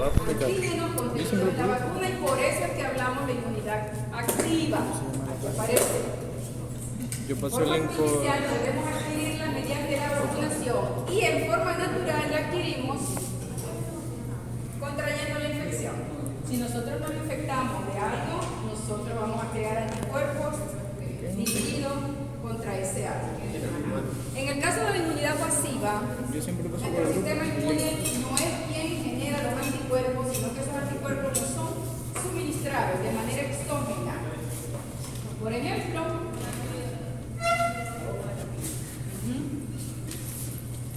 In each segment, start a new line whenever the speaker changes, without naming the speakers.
antígenos contenidos en la vacuna y por eso es que hablamos de inmunidad activa. Aquí aparece. En forma artificial debemos adquirirla mediante la vacunación y en forma natural la adquirimos contrayendo la infección. Si nosotros nos infectamos de algo, nosotros vamos a crear anticuerpos dirigidos contra ese algo. En el caso de la inmunidad pasiva, nuestro sistema inmune no es quien genera los anticuerpos, sino que esos anticuerpos nos son suministrados de manera exógena. Por ejemplo,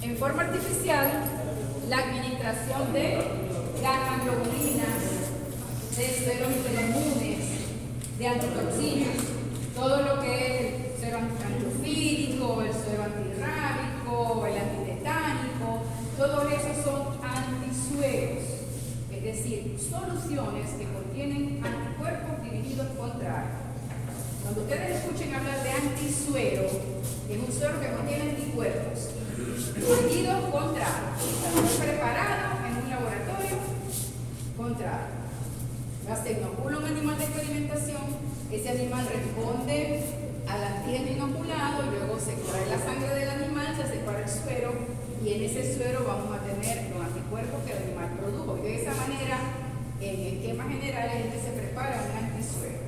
en forma artificial, la administración de gamma-globulinas, de sueros hiperinmunes, de antitoxinas, todo lo que es el suero antiofídico, el suero antirrábico, el antitetánico, todos esos son antisueros, es decir, soluciones que contienen anticuerpos dirigidos contra algo. Cuando ustedes escuchen hablar de antisuero, es un suero que contiene anticuerpos dirigidos contra algo, preparado en un laboratorio contra algo. Se inocula un animal de experimentación, ese animal responde al antígeno inoculado, luego se extrae la sangre del animal, se separa el suero y en ese suero vamos a tener los anticuerpos que el animal produjo. Y de esa manera, en esquemas generales, es que se prepara un antisuero.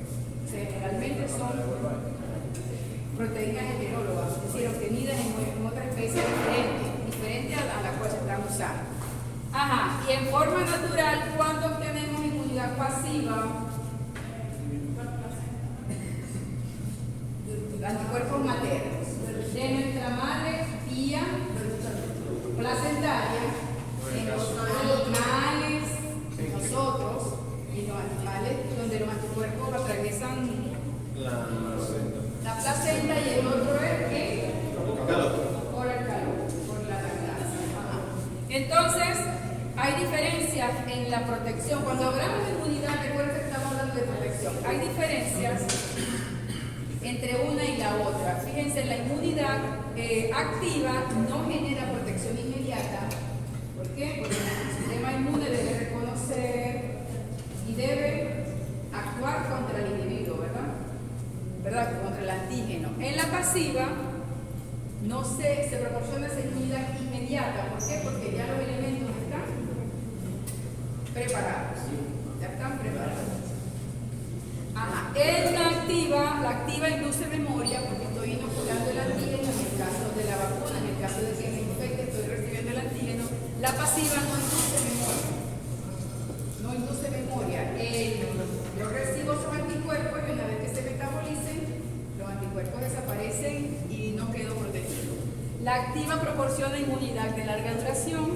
Generalmente son proteínas heterólogas, es decir, obtenidas en otra especie diferente a la cual se están usando. Ajá, y en forma natural, cuando obtenemos inmunidad pasiva, anticuerpos maternos de nuestra madre vía placentaria, en los animales, en nosotros, y los animales donde los anticuerpos atraviesan la placenta y el otro es ¿qué? Por el calor, por la lactancia. Entonces, hay diferencias en la protección. Cuando hablamos de inmunidad, recuerden que estamos hablando de protección. Hay diferencias entre una y la otra. Fíjense, la inmunidad activa no genera protección inmediata. ¿Por qué? Porque el sistema inmune debe reconocer y debe actuar contra el individuo, ¿verdad? Contra el antígeno. En la pasiva no se proporciona esa inmunidad inmediata. ¿Por qué? Porque ya los elementos están preparados. Ya están preparados. Ajá. La activa induce memoria porque estoy inoculando el antígeno en el caso de la vacuna, en el caso de que me infecte estoy recibiendo el antígeno. La pasiva no induce memoria. No induce memoria. Yo recibo esos anticuerpos y una vez que se metabolicen, los anticuerpos desaparecen y no quedo protegido. La activa proporciona inmunidad de larga duración,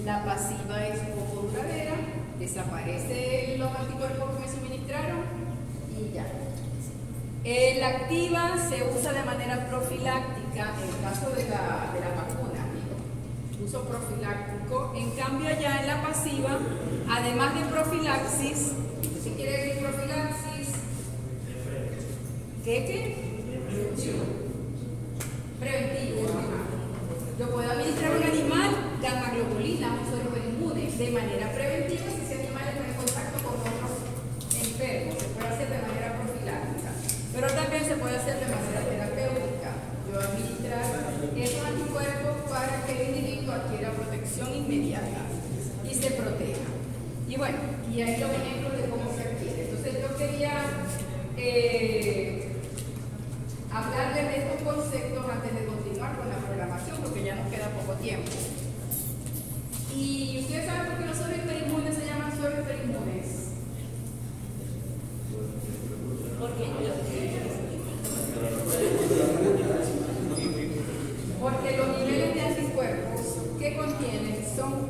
la pasiva es poco duradera, desaparecen los anticuerpos que me suministraron y ya. La activa se usa de manera profiláctica en el caso de la vacuna, uso profiláctico. En cambio allá en la pasiva, además de profilaxis, si quiere decir profilaxis, ¿qué? Preventivo. Yo puedo administrar a un animal gamma-globulina, un suero inmune, de manera preventiva si ese animal está en contacto con otros enfermos. Se puede hacer de manera profiláctica, pero también se puede hacer de manera terapéutica. Yo administrar esos anticuerpos para que el individuo adquiera protección inmediata y se proteja. Y bueno, y ahí los ejemplos de cómo se adquiere. Entonces yo quería hablarles de estos conceptos antes de continuar con la programación, porque ya nos queda poco tiempo. Y ustedes saben por qué los sueros hiperinmunes se llaman sueros hiperinmunes. Porque los niveles de anticuerpos que contienen son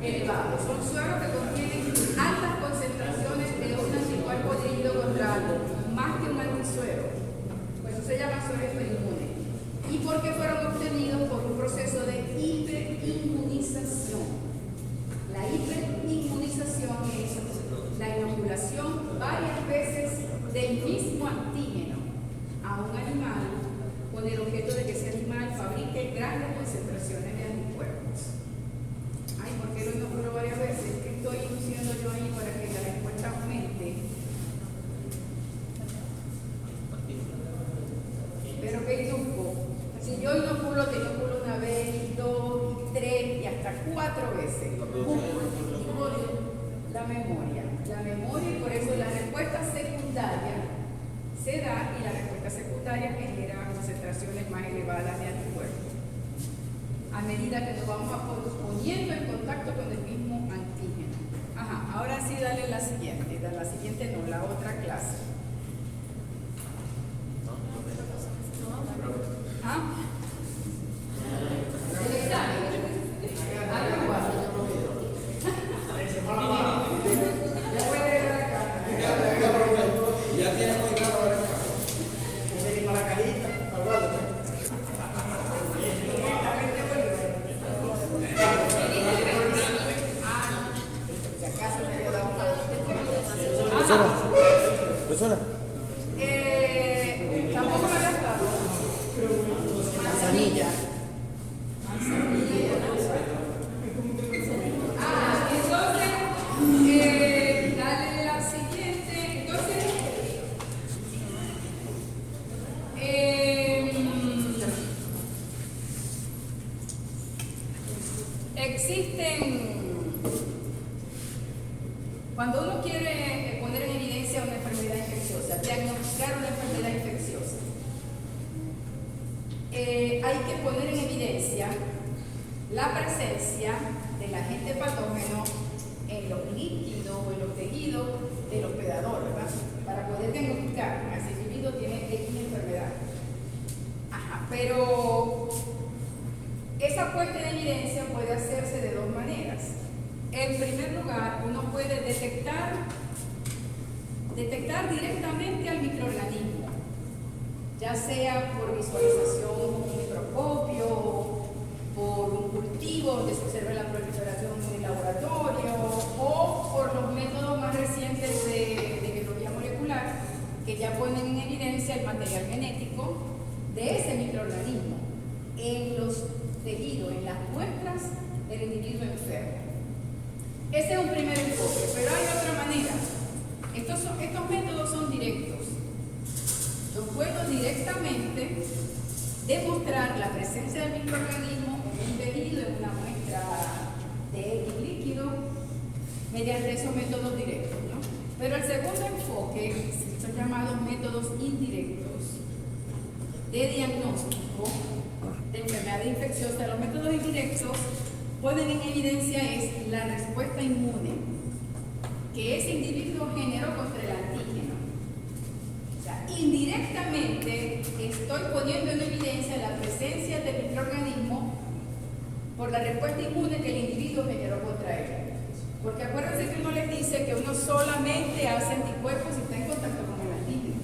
elevados. Son sueros que contienen altas concentraciones de un anticuerpo dirigido contra algo, más que un antisuero. Pues eso se llama suero hiperinmune. ¿Y por qué fueron obtenidos? Por un proceso de hiperinmunización. La hiperinmunización es la inoculación varias veces del mismo antígeno a un animal con el objeto de que ese animal fabrique grandes concentraciones de anticuerpos. Ay, ¿por qué lo inoculo varias veces? Es que estoy induciendo la memoria. La memoria, y por eso la respuesta secundaria se da, y la respuesta secundaria genera concentraciones más elevadas de anticuerpos a medida que nos vamos poniendo en contacto con el mismo antígeno. Ajá, ahora sí dale la siguiente no, la otra clase. ¿Ah? El examen.
Ya tiene muy claro. Para carita, Profesora.
Tampoco me has dado. Manzanilla. Entonces, dale la siguiente. Entonces, existen, cuando uno quiere poner en evidencia una enfermedad infecciosa, diagnosticar una enfermedad infecciosa, hay que poner en evidencia la presencia del agente patógeno en los líquidos o en los tejidos del hospedador, ¿verdad? Para poder diagnosticar que ese individuo tiene X enfermedad. Ajá, pero esa puesta en evidencia puede hacerse de dos maneras. En primer lugar, uno puede detectar directamente al microorganismo, ya sea por visualización con un microscopio, por un cultivo donde se observa la proliferación en el laboratorio, o por los métodos más recientes de biología molecular que ya ponen en evidencia el material genético de ese microorganismo en los tejidos, en las muestras del individuo enfermo. Ese es un primer enfoque, pero hay otra manera. Estos métodos son directos. Yo puedo directamente demostrar la presencia del microorganismo en un tejido, en una muestra de X líquido, mediante esos métodos directos, ¿no? Pero el segundo enfoque son llamados métodos indirectos de diagnóstico de enfermedades infecciosas. Los métodos indirectos ponen en evidencia es la respuesta inmune que ese individuo generó contra el antígeno. O sea, indirectamente estoy poniendo en evidencia la presencia del microorganismo por la respuesta inmune que el individuo generó contra él. Porque acuérdense que uno les dice que uno solamente hace anticuerpos si está en contacto con el antígeno.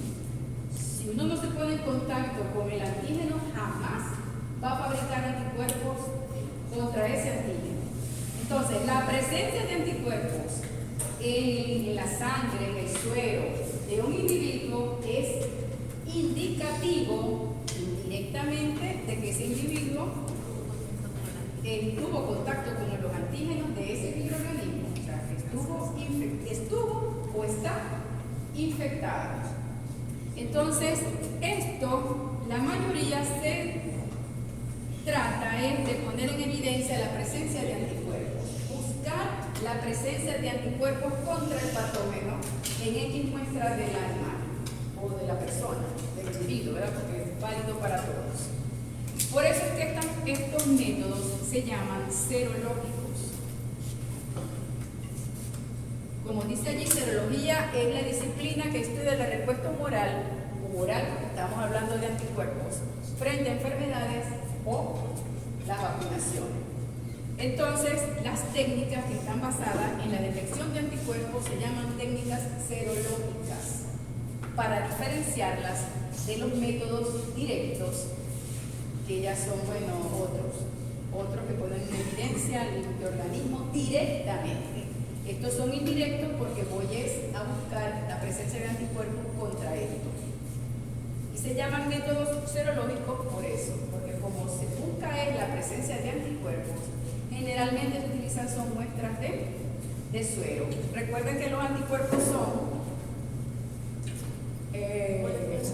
Si uno no se pone en contacto con el antígeno, jamás va a fabricar anticuerpos contra ese antígeno. Entonces, la presencia de anticuerpos en la sangre, en el suero de un individuo es indicativo indirectamente de que ese individuo tuvo contacto con los antígenos de ese microorganismo, o sea, estuvo o está infectado. Entonces, esto, la mayoría se trata de poner en evidencia la presencia de anticuerpos, buscar la presencia de anticuerpos contra el patógeno en X muestras del animal o de la persona, del individuo, ¿verdad? Porque es válido para todos. Por eso es que estos métodos se llaman serológicos. Como dice allí, serología es la disciplina que estudia la respuesta humoral, porque estamos hablando de anticuerpos, frente a enfermedades o la vacunación. Entonces, las técnicas que están basadas en la detección de anticuerpos se llaman técnicas serológicas, para diferenciarlas de los métodos directos, que ya son, otros que ponen en evidencia al microorganismo directamente. Estos son indirectos porque voy a buscar la presencia de anticuerpos contra esto. Y se llaman métodos serológicos por eso, porque como se busca es la presencia de anticuerpos, generalmente se utilizan son muestras de suero. Recuerden que los anticuerpos son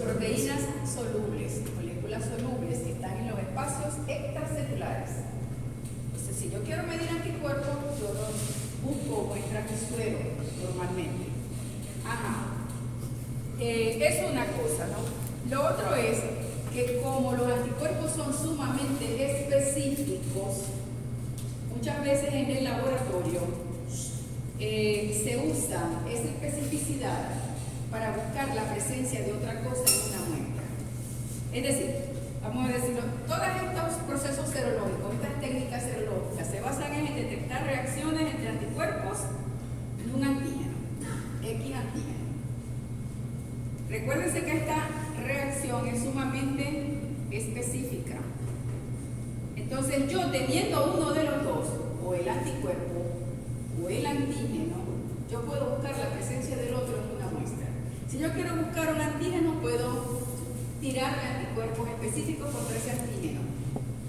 proteínas solubles, moléculas solubles que están en los espacios extracelulares. Entonces, si yo quiero medir anticuerpos, yo busco muestras de suero suero normalmente. Ajá. Es una cosa, ¿no? Lo otro es que como los anticuerpos son sumamente específicos, muchas veces en el laboratorio se usa esa especificidad para buscar la presencia de otra cosa en una muestra. Es decir, vamos a decirlo, todos estos procesos serológicos, estas técnicas serológicas, se basan en detectar reacciones entre anticuerpos y un antígeno, X antígeno. Recuérdense que esta reacción es sumamente específica. Entonces yo, teniendo uno de los dos, o el anticuerpo o el antígeno, yo puedo buscar la presencia del otro en una muestra. Si yo quiero buscar un antígeno, puedo tirar anticuerpos específicos contra ese antígeno.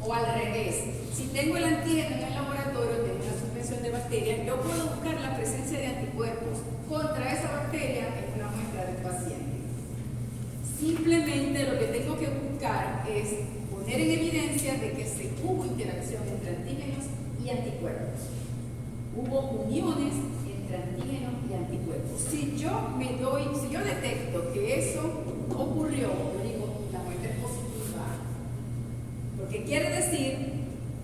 O al revés, si tengo el antígeno en el laboratorio, tengo una suspensión de bacterias, yo puedo buscar la presencia de anticuerpos contra esa bacteria en una muestra del paciente. Simplemente lo que tengo que buscar es poner en evidencia de que hubo interacción entre antígenos y anticuerpos. Hubo uniones entre antígenos y anticuerpos. Si yo detecto que eso ocurrió, yo digo, la muestra es positiva. Porque quiere decir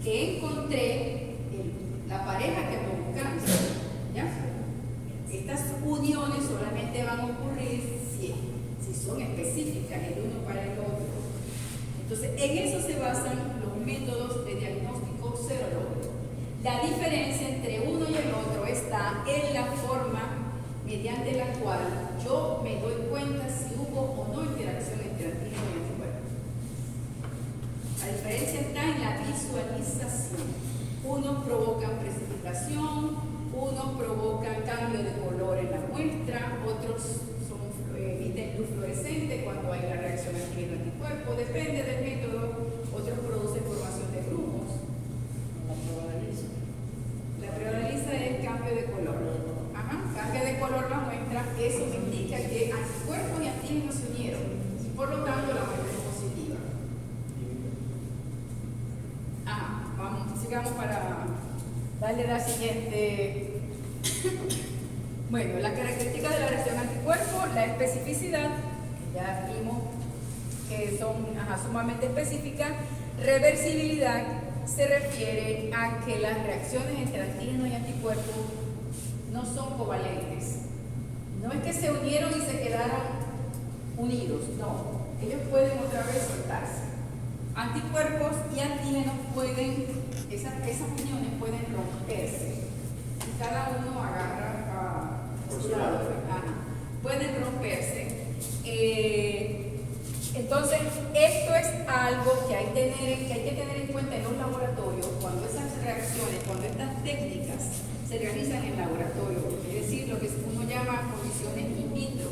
que encontré la pareja que me buscamos. ¿Ya? Estas uniones solamente van a ocurrir si son específicas el uno para el otro. Entonces, en eso se basan los métodos de diagnóstico serológico. La diferencia entre uno y el otro está en la forma mediante la cual yo me doy cuenta si hubo o no interacción entre antígeno y anticuerpo. La diferencia está en la visualización. Unos provocan precipitación, unos provocan cambio de color en la muestra, otros emiten luz fluorescente cuando hay la reacción antígeno-anticuerpo, depende del método, otros producen formación de grumos. La prevalaliza es cambio de color. Ajá, cambia de color la muestra, eso me indica que anticuerpos y antígenos se unieron y por lo tanto la muestra es positiva. Ajá, sigamos para darle la siguiente. Bueno, la característica de la reacción anticuerpo, la especificidad, ya vimos que son sumamente específicas. Reversibilidad se refiere a que las reacciones entre antígeno y anticuerpo no son covalentes. No es que se unieron y se quedaron unidos, no. Ellos pueden otra vez soltarse. Anticuerpos y antígenos esas uniones pueden romperse. Y cada uno agarra por su lado. Pueden romperse. Entonces, esto es algo que hay que tener en cuenta en los laboratorios cuando esas reacciones, cuando estas técnicas se realizan en laboratorio, es decir, lo que uno llama condiciones in vitro.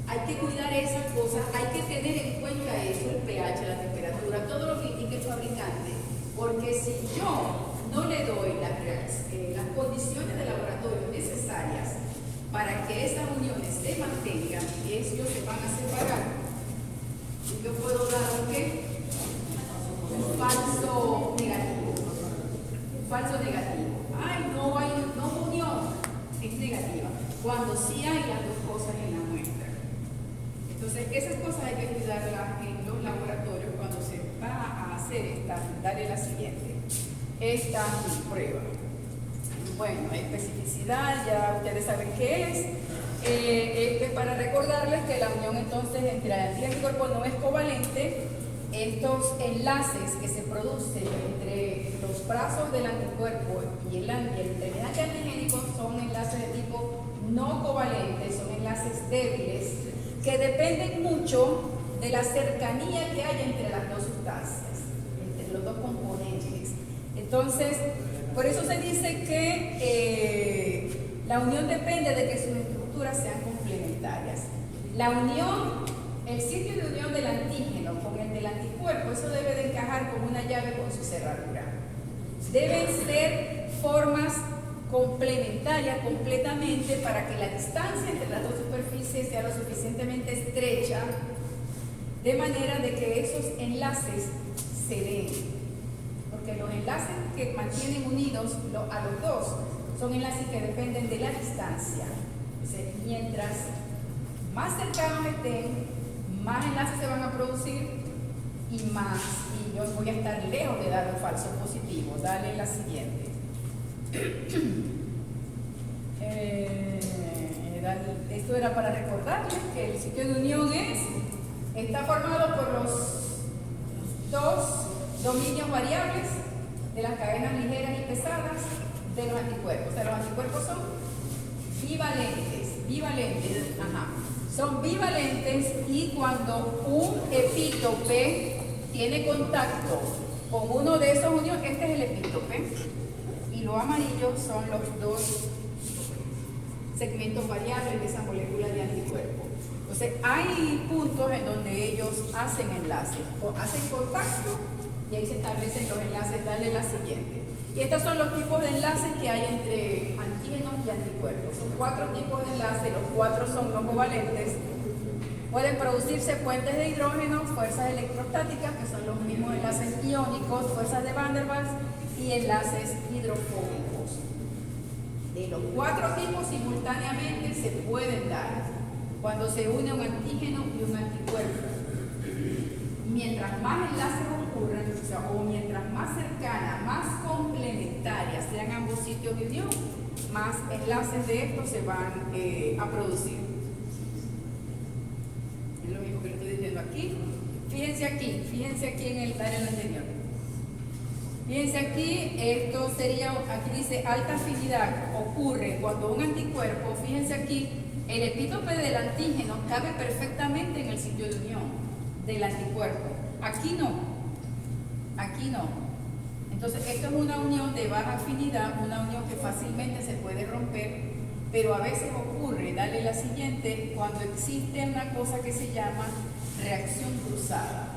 Hay que cuidar esas cosas, hay que tener en cuenta eso, el pH, la temperatura, todo lo que indique el fabricante, porque si yo no le doy las condiciones de laboratorio necesarias para que esas uniones se mantengan y ellos se van a separar, yo puedo dar un falso negativo. Un falso negativo. Ay, no unión, es negativa. Cuando sí hay las dos cosas en la muestra. Entonces, esas cosas hay que cuidarlas en los laboratorios cuando se va a hacer dale la siguiente. Esta prueba. Bueno, especificidad, ya ustedes saben qué es. Para recordarles que la unión entonces entre antígeno y anticuerpo no es covalente. Estos enlaces que se producen entre los brazos del anticuerpo y el determinante antigénico son enlaces de tipo no covalentes, son enlaces débiles que dependen mucho de la cercanía que hay entre las dos sustancias, entre los dos componentes. Entonces, por eso se dice que la unión depende de que sus estructuras sean complementarias. La unión, el sitio de unión del antígeno con el del anticuerpo, eso debe de encajar como una llave con su cerradura. Deben ser formas complementarias completamente para que la distancia entre las dos superficies sea lo suficientemente estrecha, de manera de que esos enlaces se den. Porque los enlaces que mantienen unidos a los dos son enlaces que dependen de la distancia. Entonces, mientras más cercanos estén, más enlaces se van a producir y yo voy a estar lejos de dar un falso positivo. Dale la siguiente. Esto era para recordarles que el sitio de unión está formado por los dos dominios variables de las cadenas ligeras y pesadas de los anticuerpos. O sea, los anticuerpos son bivalentes, son bivalentes, y cuando un epítope tiene contacto con uno de esos uniones, este es el epítope, y lo amarillo son los dos segmentos variables de esa molécula de anticuerpo. Entonces, hay puntos en donde ellos hacen enlaces, o hacen contacto, y ahí se establecen los enlaces. Dale la siguiente. Y estos son los tipos de enlaces que hay entre antígenos y anticuerpos. Son 4 tipos de enlaces, los 4 son no covalentes. Pueden producirse puentes de hidrógeno, fuerzas electrostáticas, que son los mismos enlaces iónicos, fuerzas de Van der Waals, y enlaces hidrofóbicos. De los 4 tipos simultáneamente se pueden dar cuando se une un antígeno y un anticuerpo. Mientras más enlaces ocurran, o mientras más cercanas, más complementarias sean ambos sitios de unión, más enlaces de estos se van a producir. Es lo mismo que le estoy diciendo aquí. Fíjense aquí en el área anterior. Fíjense aquí, esto sería, aquí dice alta afinidad, ocurre cuando un anticuerpo, fíjense aquí, el epítope del antígeno cabe perfectamente en el sitio de unión del anticuerpo. Aquí no. Entonces, esto es una unión de baja afinidad, una unión que fácilmente se puede romper, pero a veces ocurre, dale la siguiente, cuando existe una cosa que se llama reacción cruzada.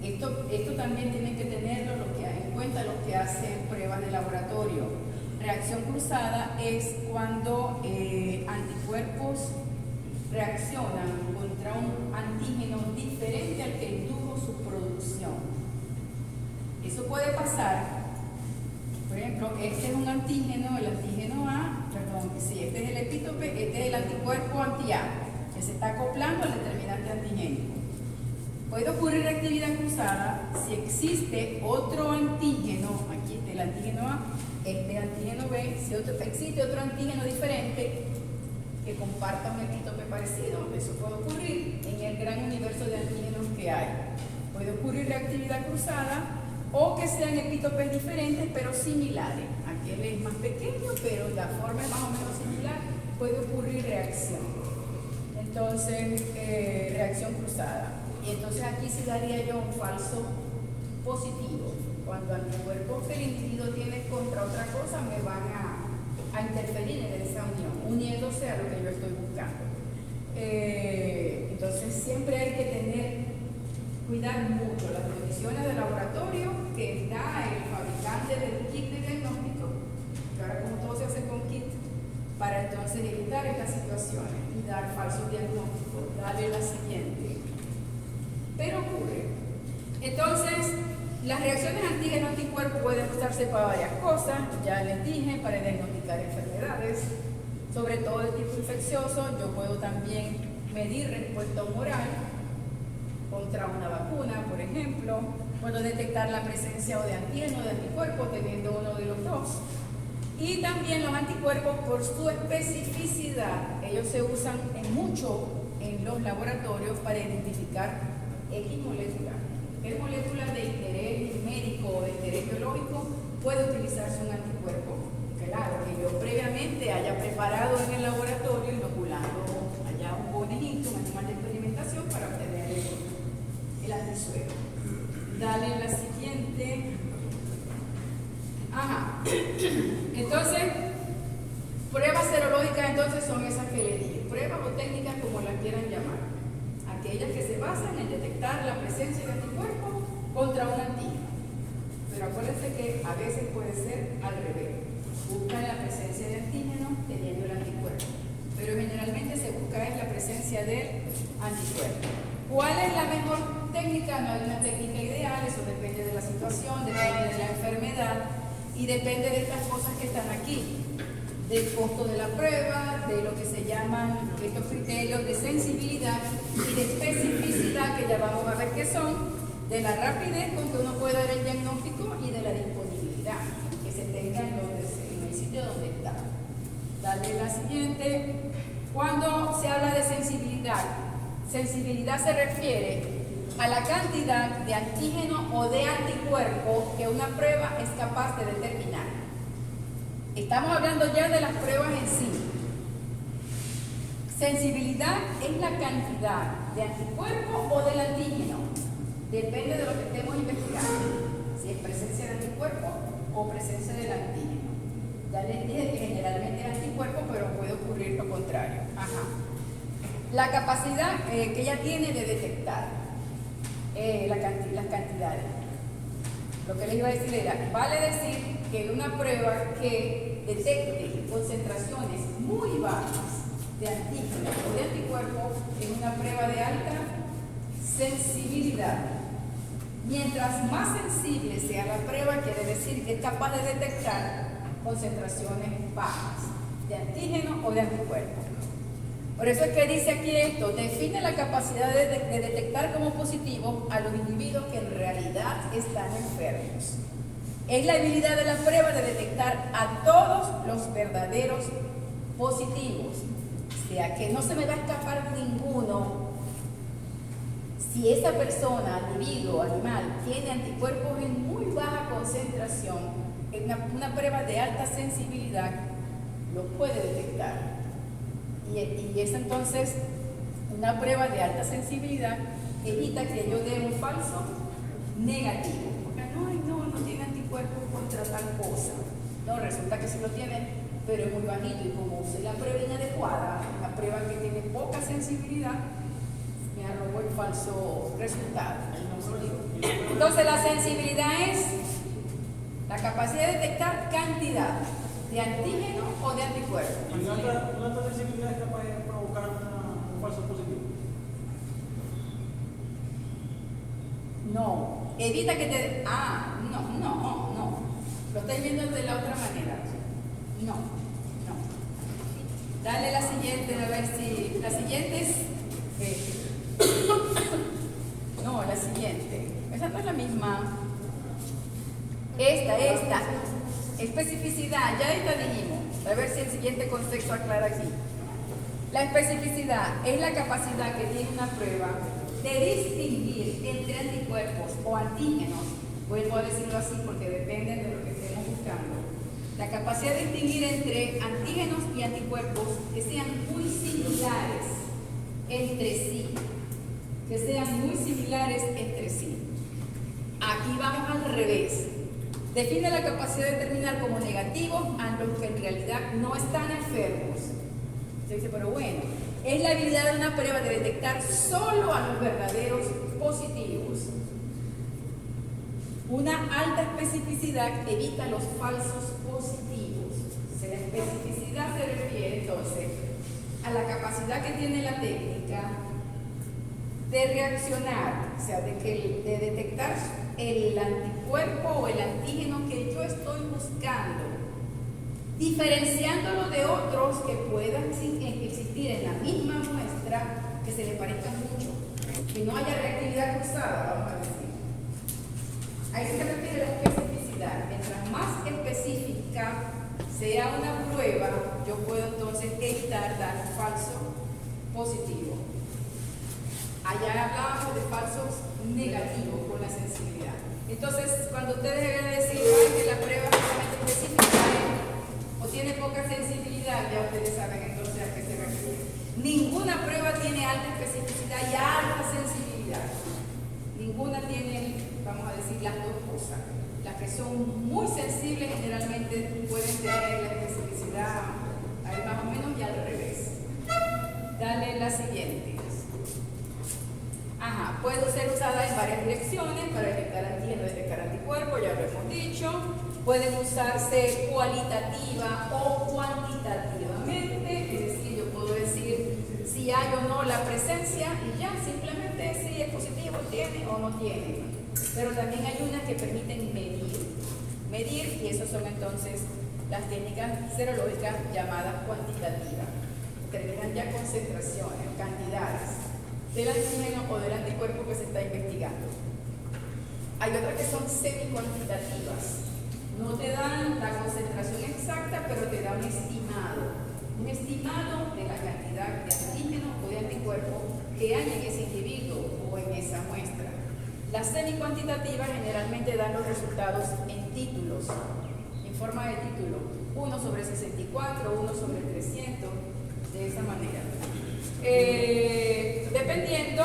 Esto también tienen que tenerlo en cuenta los que hacen pruebas de laboratorio. Reacción cruzada es cuando anticuerpos reaccionan contra un antígeno diferente al que indujo su producción. Eso puede pasar, por ejemplo, este es un antígeno, el antígeno A, este es el epítope, este es el anticuerpo anti-A, que se está acoplando al determinante antigénico. Puede ocurrir reactividad cruzada si existe otro antígeno, aquí está el antígeno A, este antígeno B, si existe otro antígeno diferente que comparta un epítope parecido. Eso puede ocurrir en el gran universo de antígenos que hay. Puede ocurrir reactividad cruzada o que sean epítopes diferentes pero similares. Aquel es más pequeño, pero la forma es más o menos similar. Puede ocurrir reacción. Entonces, reacción cruzada. Y entonces aquí sí daría yo un falso positivo. Cuando anticuerpos que el individuo tiene contra otra cosa me van a interferir en esa unión, uniéndose a lo que yo estoy buscando. Entonces siempre hay que cuidar mucho las condiciones de laboratorio que da el fabricante del kit de diagnóstico, que ahora como todo se hace con kit, para entonces evitar estas situaciones y dar falsos diagnósticos. Dale la siguiente. Pero ocurre. Entonces, las reacciones antígeno-anticuerpo pueden usarse para varias cosas, ya les dije, para diagnosticar enfermedades, sobre todo de tipo infeccioso. Yo puedo también medir respuesta humoral contra una vacuna, por ejemplo. Puedo detectar la presencia o de antígeno o de anticuerpo teniendo uno de los dos. Y también los anticuerpos, por su especificidad, ellos se usan mucho en los laboratorios para identificar X molécula. ¿Qué molécula de interés médico o de interés biológico puede utilizarse un anticuerpo? Claro, que yo previamente haya preparado en el laboratorio, inoculando allá un conejito, un animal de experimentación para obtener el antisuero. Dale la siguiente. Entonces, pruebas serológicas entonces son esas que le dije. Pruebas o técnicas como las quieran llamar. Aquellas que se basan en detectar la presencia de anticuerpos contra un antígeno. Pero acuérdense que a veces puede ser al revés. Buscan la presencia de antígeno teniendo el anticuerpo. Pero generalmente se busca es la presencia del anticuerpo. ¿Cuál es la mejor técnica? No hay una técnica ideal, eso depende de la situación, depende de la enfermedad y depende de estas cosas que están aquí. del costo de la prueba, de lo que se llaman estos criterios de sensibilidad y de especificidad, que ya vamos a ver qué son, de la rapidez con que uno puede dar el diagnóstico y de la disponibilidad, que se tenga en el sitio donde está. Dale la siguiente. Cuando se habla de sensibilidad, sensibilidad se refiere a la cantidad de antígeno o de anticuerpo que una prueba es capaz de determinar. Estamos hablando ya de las pruebas en sí. Sensibilidad es la cantidad de anticuerpo o del antígeno. Depende de lo que estemos investigando. Si es presencia de anticuerpo o presencia del antígeno. Ya les dije que generalmente es anticuerpo, pero puede ocurrir lo contrario. Ajá. La capacidad que ella tiene de detectar las cantidades. Lo que les iba a decir era, vale decir que una prueba que detecte concentraciones muy bajas de antígeno o de anticuerpo es una prueba de alta sensibilidad. Mientras más sensible sea la prueba, quiere decir que es capaz de detectar concentraciones bajas de antígeno o de anticuerpo. Por eso es que dice aquí esto, define la capacidad de detectar como positivo a los individuos que en realidad están enfermos. Es la habilidad de la prueba de detectar a todos los verdaderos positivos. O sea, que no se me va a escapar ninguno. Si esa persona, individuo, animal, tiene anticuerpos en muy baja concentración, en una prueba de alta sensibilidad, lo puede detectar. Y es entonces una prueba de alta sensibilidad que evita que yo dé un falso negativo. Porque no tiene anticuerpos contra tal cosa. No, resulta que sí lo tiene, pero es muy bajito. Y como usé la prueba inadecuada, la prueba que tiene poca sensibilidad, me arrojó el falso resultado. Entonces la sensibilidad es la capacidad de detectar cantidad de antígeno o de anticuerpo.
¿Y una alta sensibilidad es capaz de provocar un falso positivo?
No, evita que te... no. Lo estáis viendo de la otra manera. No. Dale la siguiente, a ver si... La siguiente es... no, la siguiente. Esa no es la misma. Esta. Especificidad, ya esta dijimos. A ver si el siguiente contexto aclara aquí. La especificidad es la capacidad que tiene una prueba de distinguir entre anticuerpos o antígenos. Vuelvo a decirlo así porque dependen de lo que estemos buscando. La capacidad de distinguir entre antígenos y anticuerpos que sean muy similares entre sí. Aquí vamos al revés. Define la capacidad de determinar como negativos a los que en realidad no están enfermos. Se dice, pero bueno, es la habilidad de una prueba de detectar solo a los verdaderos positivos. Una alta especificidad evita los falsos positivos. O sea, la especificidad se refiere entonces a la capacidad que tiene la técnica de reaccionar, o sea, de detectar el anticuerpo o el antígeno que yo estoy buscando, diferenciándolo de otros que puedan existir en la misma muestra que se le parezcan mucho, que no haya reactividad cruzada, vamos a decir. A eso se refiere la especificidad. Mientras más específica sea una prueba, yo puedo entonces evitar dar un falso positivo. Allá hablábamos de falsos negativos con la sensibilidad. Entonces, cuando ustedes deben decir que la prueba es solamente específica o tiene poca sensibilidad, ya ustedes saben entonces a qué se refiere. Ninguna prueba tiene alta especificidad y alta sensibilidad. Ninguna tiene, vamos a decir, las dos cosas. Las que son muy sensibles generalmente pueden tener la especificidad ahí más o menos y al revés. Dale la siguiente. Puede ser usada en varias direcciones para detectar antígeno, detectar anticuerpo, ya lo hemos dicho. Pueden usarse cualitativa o cuantitativamente, es decir, yo puedo decir si hay o no la presencia y ya, simplemente si es positivo, tiene o no tiene. Pero también hay unas que permiten medir y esos son entonces las técnicas serológicas llamadas cuantitativas. Determinan ya concentraciones, cantidades del antígeno o del anticuerpo que se está investigando. Hay otras que son semi-cuantitativas. No te dan la concentración exacta, pero te da un estimado de la cantidad de antígeno o de anticuerpo que hay en ese individuo o en esa muestra. Las semi-cuantitativas generalmente dan los resultados en títulos, en forma de título, 1 sobre 64, 1 sobre 300, de esa manera. Dependiendo,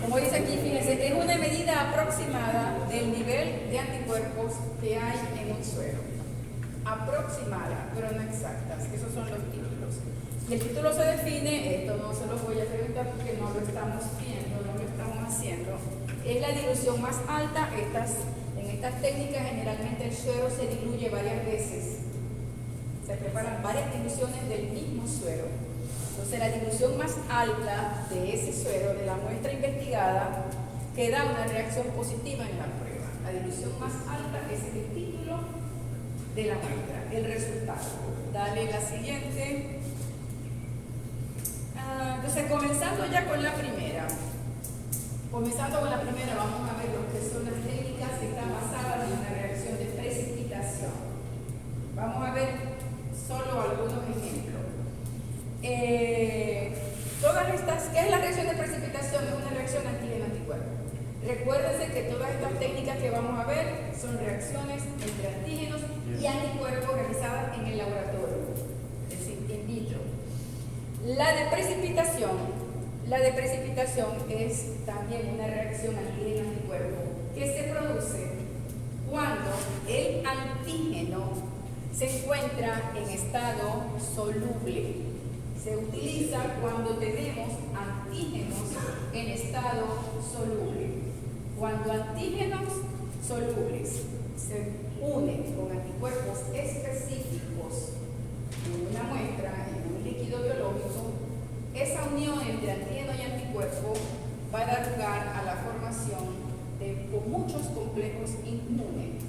como dice aquí, fíjense, es una medida aproximada del nivel de anticuerpos que hay en un suero. Aproximada, pero no exactas. Esos son los títulos. Y el título se define, esto no se lo voy a preguntar porque no lo estamos viendo, no lo estamos haciendo. Es la dilución más alta. En estas técnicas generalmente el suero se diluye varias veces. Se preparan varias diluciones del mismo suero. Entonces la dilución más alta de ese suero, de la muestra investigada, que da una reacción positiva en la prueba. La dilución más alta es el título de la muestra, el resultado. Dale la siguiente. Entonces comenzando ya con la primera. Vamos a ver lo que son las técnicas que están basadas en una reacción de precipitación. Vamos a ver solo algunos ejemplos. ¿Qué es la reacción de precipitación? Es una reacción antígeno-anticuerpo. Recuérdense que todas estas técnicas que vamos a ver son reacciones entre antígenos y anticuerpos realizadas en el laboratorio, es decir, in vitro. La de precipitación es también una reacción antígeno-anticuerpo que se produce cuando el antígeno se encuentra en estado soluble. Se utiliza cuando tenemos antígenos en estado soluble. Cuando antígenos solubles se unen con anticuerpos específicos en una muestra, en un líquido biológico, esa unión entre antígeno y anticuerpo va a dar lugar a la formación de muchos complejos inmunes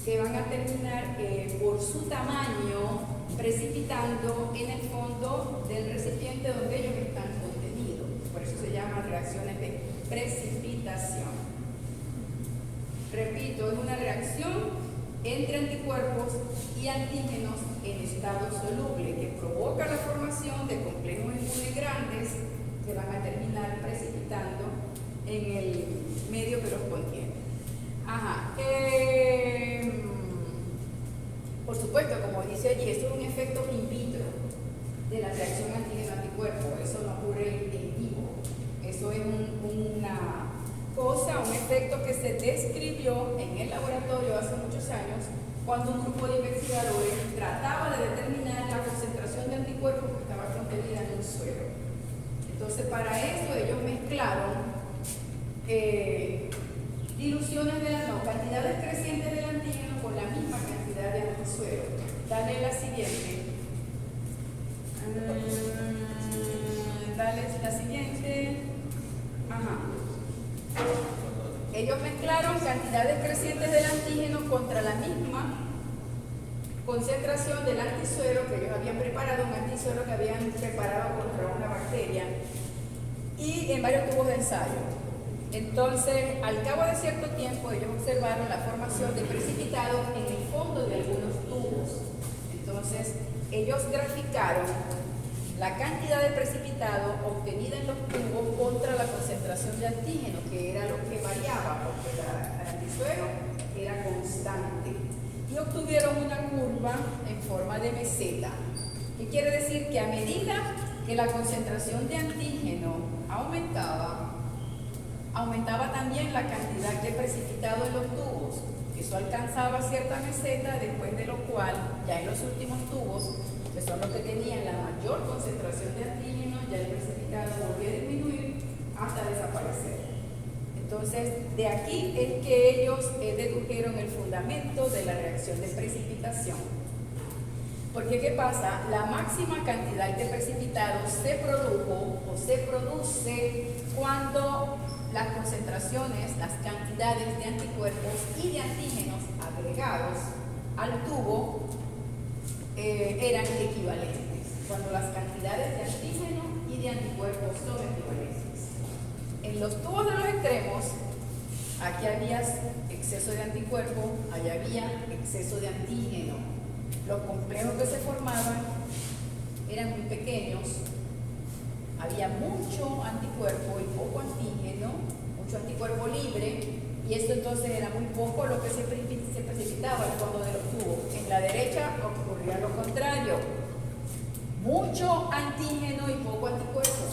que van a terminar por su tamaño precipitando en el fondo del recipiente donde ellos están contenidos. Por eso se llaman reacciones de precipitación. Repito, es una reacción entre anticuerpos y antígenos en estado soluble que provoca la formación de complejos inmunes grandes que van a terminar precipitando en el medio que los contiene. Por supuesto, como dice allí, esto es un efecto in vitro de la reacción antígeno-anticuerpo. Eso no ocurre en vivo. Eso es una cosa, un efecto que se describió en el laboratorio hace muchos años cuando un grupo de investigadores trataba de determinar la concentración de anticuerpos que estaba contenida en un suero. Entonces, para eso ellos mezclaron cantidades crecientes del antígeno con la misma cantidad de antisuero. Dale la siguiente. Dale la siguiente. Ellos mezclaron cantidades crecientes del antígeno contra la misma concentración del antisuero que ellos habían preparado, un antisuero que habían preparado contra una bacteria, y en varios tubos de ensayo. Entonces, al cabo de cierto tiempo, ellos observaron la formación de precipitados en el fondo de algunos tubos. Entonces, ellos graficaron la cantidad de precipitado obtenida en los tubos contra la concentración de antígeno, que era lo que variaba, porque el antisuero era constante. Y obtuvieron una curva en forma de meseta. ¿Qué quiere decir? Que a medida que la concentración de antígeno aumentaba también la cantidad de precipitado en los tubos. Eso alcanzaba cierta meseta, después de lo cual, ya en los últimos tubos, que son los que tenían la mayor concentración de antígeno, ya el precipitado volvió a disminuir hasta desaparecer. Entonces, de aquí es que ellos dedujeron el fundamento de la reacción de precipitación. Porque, ¿qué pasa? La máxima cantidad de precipitado se produjo o se produce cuando las concentraciones, las cantidades de anticuerpos y de antígenos agregados al tubo eran equivalentes, cuando las cantidades de antígeno y de anticuerpos son equivalentes. En los tubos de los extremos, aquí había exceso de anticuerpo, allá había exceso de antígeno. Los complejos que se formaban eran muy pequeños, había mucho anticuerpo y poco antígeno, mucho anticuerpo libre, y esto entonces era muy poco lo que se precipitaba al fondo de los tubos. En la derecha ocurría lo contrario, mucho antígeno y poco anticuerpo.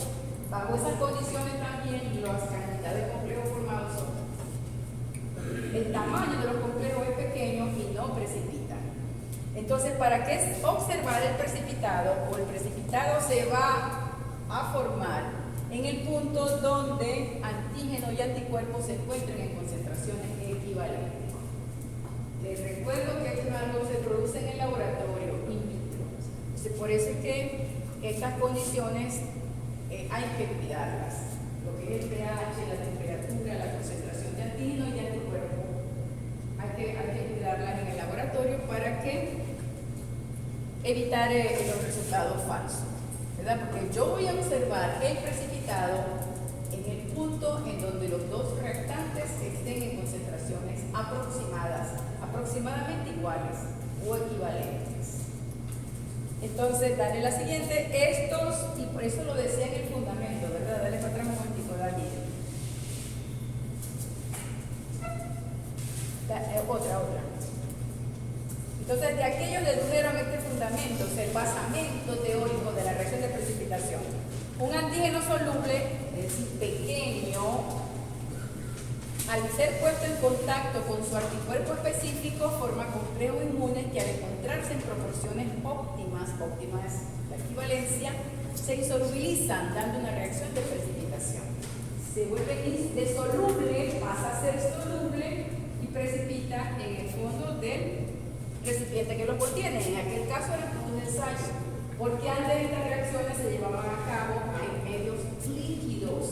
Bajo esas condiciones también las cantidades de complejos formados son. El tamaño de los complejos es pequeño y no precipitan. Entonces, ¿para qué observar el precipitado? O el precipitado se va a formar en el punto donde antígeno y anticuerpos se encuentren en concentraciones equivalentes. Les recuerdo que esto es algo que se produce en el laboratorio in vitro. Entonces, por eso es que estas condiciones hay que cuidarlas. Lo que es el pH, la temperatura, la concentración de antígeno y de anticuerpo, hay que cuidarlas en el laboratorio para que evitar los resultados falsos, ¿verdad? Porque yo voy a observar el precipitado en el punto en donde los dos reactantes estén en concentraciones aproximadamente iguales o equivalentes. Entonces, dale la siguiente, y por eso lo decía en el fundamento, ¿verdad? Dale para atrás un momentico, Dani. Otra. Entonces, de aquellos dedujeron este fundamento, o sea, el basamento teórico de la reacción de precipitación. Un antígeno soluble, es decir, pequeño, al ser puesto en contacto con su anticuerpo específico, forma complejos inmunes que al encontrarse en proporciones óptima es la equivalencia, se insolubilizan, dando una reacción de precipitación. Se vuelve indisoluble, pasa a ser soluble y precipita en el fondo del recipiente que lo contiene. En aquel caso era el punto de ensayo, porque antes estas reacciones se llevaban a cabo en medios líquidos.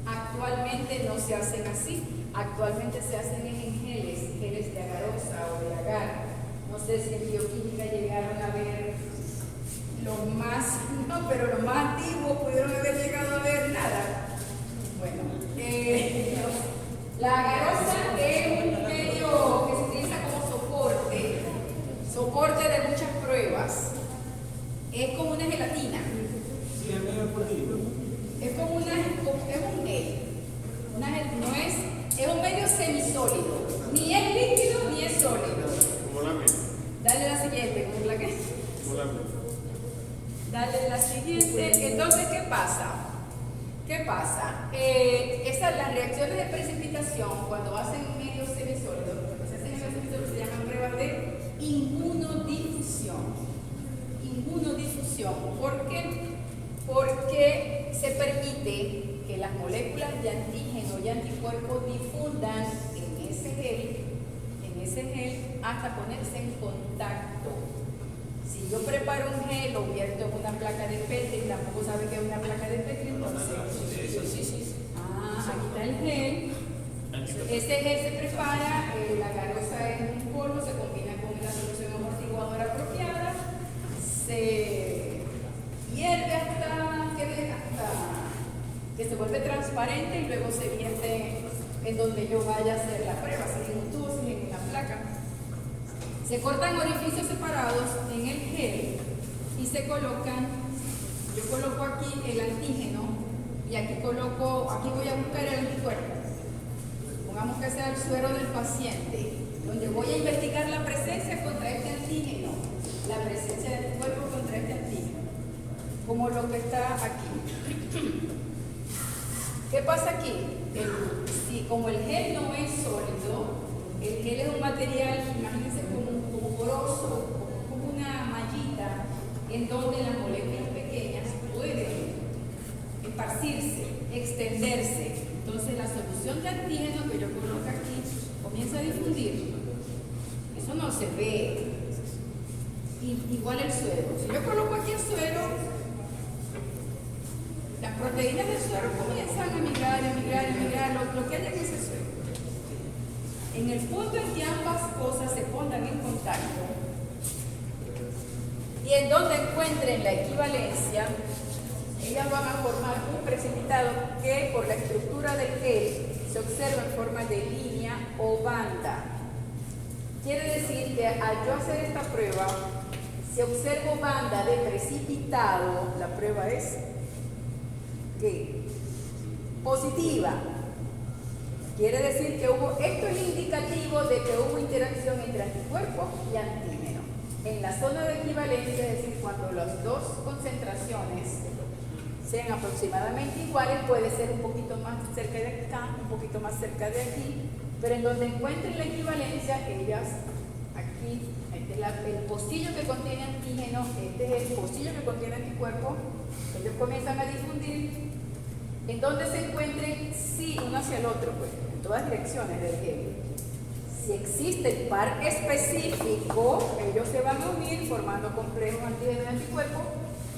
Actualmente no se hacen así, actualmente se hacen en geles de agarosa o de agar. No sé si en bioquímica llegaron a ver pero los más antiguos pudieron haber llegado a ver nada. Bueno, la agarosa es un medio que se utiliza como soporte de muchas pruebas. Es como una gelatina.
Sí, es medio político.
Es como es un gel. Es un medio semisólido. Ni es líquido ni es sólido.
Como la mía.
Dale la siguiente, ¿cómo la que?
Como la mía.
Dale la siguiente. Entonces, ¿qué pasa? Las reacciones de precipitación, cuando hacen medios semisólidos, cuando se hacen medios semisólidos, se llaman pruebas de inmunodifusión. ¿Por qué? Porque se permite que las moléculas de antígeno y anticuerpo difundan en ese gel hasta ponerse en contacto. Si yo preparo un gel, lo vierto en una placa de Petri, tampoco sabe que es una placa de Petri, entonces. Aquí está el gel. Ese gel se prepara, la garosa es un polvo, se combina con la solución amortiguadora apropiada, se hierve hasta que se vuelve transparente y luego se vierte en donde yo vaya a hacer la prueba, si en un tubo, si en una placa. Se cortan orificios separados en el gel y se colocan, yo coloco aquí el antígeno y aquí voy a buscar el anticuerpo. Pongamos que sea el suero del paciente, donde voy a investigar la presencia contra este antígeno, la presencia del anticuerpo contra este antígeno, como lo que está aquí. ¿Qué pasa aquí? Como el gel no es sólido, el gel es un material, imagínense como poroso, como una mallita, en donde las moléculas pequeñas pueden esparcirse, extenderse. Entonces la solución de antígeno que yo coloco aquí comienza a difundir. Eso no se ve. Igual el suero. Si yo coloco aquí el suero, las proteínas del suero comienzan a migrar, lo que haya en ese suero. En el punto en que ambas cosas se pongan en contacto, y en donde encuentren la equivalencia, ellas van a formar un precipitado que por la estructura del gel se observa en forma de línea o banda. Quiere decir que al yo hacer esta prueba, si observo banda de precipitado, la prueba es ¿qué? Positiva. Quiere decir que esto es indicativo de que hubo interacción entre anticuerpo y antígeno. En la zona de equivalencia, es decir, cuando las dos concentraciones sean aproximadamente iguales, puede ser un poquito más cerca de acá, un poquito más cerca de aquí, pero en donde encuentren la equivalencia, ellas aquí, este es el pocillo que contiene antígeno, este es el pocillo que contiene anticuerpo, ellos comienzan a difundir, en donde se encuentren, sí, uno hacia el otro, pues, en todas direcciones del gel. Si existe el par específico, ellos se van a unir formando complejos antígeno y anticuerpo,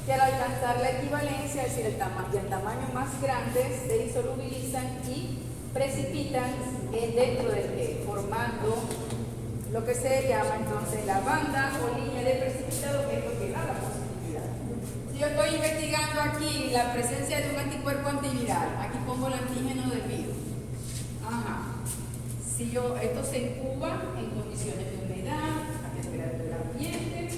que al alcanzar la equivalencia, es decir, el tamaño más grande, se insolubilizan y precipitan dentro del gel, formando lo que se llama entonces la banda o línea de precipitado, que es lo que da la positividad. Si yo estoy investigando aquí la presencia de un anticuerpo antiviral, aquí pongo el antígeno del virus. Ajá. Si esto se incuba en condiciones de humedad, a temperatura ambiente.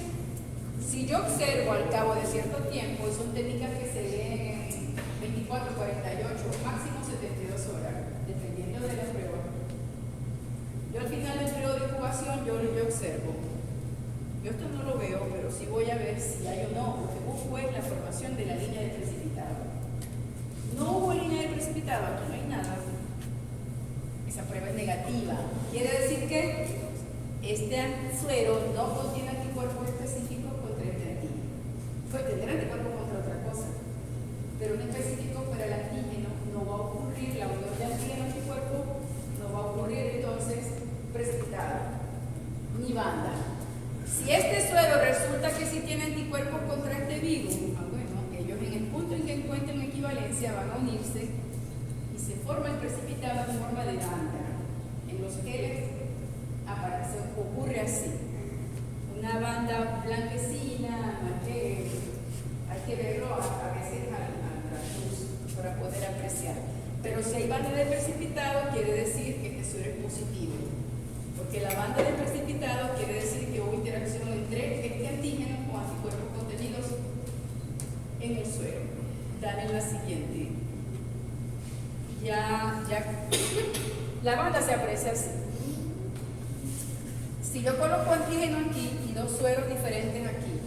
Si yo observo al cabo de cierto tiempo, y son técnicas que se leen en 24, 48, máximo 72 horas, dependiendo de la prueba. Yo al final del periodo de incubación, yo observo. Yo esto no lo veo, pero sí voy a ver si hay o no. Lo que busco es la formación de la línea de precipitado. No hubo línea de precipitado, aquí no hay nada. Esa prueba es negativa. Quiere decir que este suero no contiene anticuerpos específicos contra este antígeno. Puede tener anticuerpos contra otra cosa, pero un específico para el antígeno no va a ocurrir, la unión de antígeno-anticuerpo no va a ocurrir entonces precipitada, ni banda. Si este suero resulta que sí tiene anticuerpos contra este virus, bueno, ellos en el punto en que encuentren equivalencia van a unirse y se forma el precipitado en forma de banda. En los geles ocurre así, una banda blanquecina, que hay que verlo a veces a la luz para poder apreciar. Pero si hay banda de precipitado, quiere decir que este suero es positivo, porque la banda de precipitado quiere decir que hubo interacción entre este antígeno o anticuerpos contenidos en el suero. Dale la siguiente. Ya, la banda se aprecia así. Si yo coloco antígeno aquí y dos sueros diferentes aquí,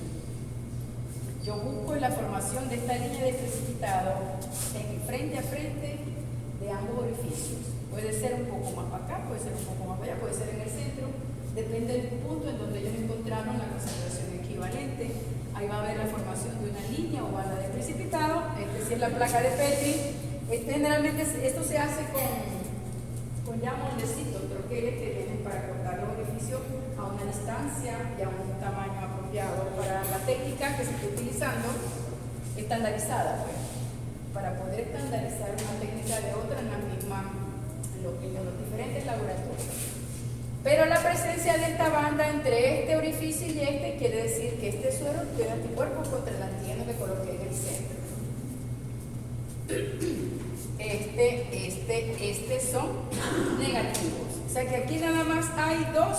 yo busco la formación de esta línea de precipitado en frente a frente de ambos orificios. Puede ser un poco más para acá, puede ser un poco más para allá, puede ser en el centro, depende del punto en donde ellos encontraron la concentración equivalente. Ahí va a haber la formación de una línea o banda de precipitado, es decir, la placa de Petri. Generalmente esto se hace con ya moldecitos, troqueles que vienen para cortar los orificios a una distancia y a un tamaño apropiado para la técnica que se está utilizando, estandarizada, pues, para poder estandarizar una técnica de otra en los diferentes laboratorios. Pero la presencia de esta banda entre este orificio y este quiere decir que este suero tiene anticuerpos contra el antígeno que coloqué en el centro. Este son negativos. O sea que aquí nada más hay dos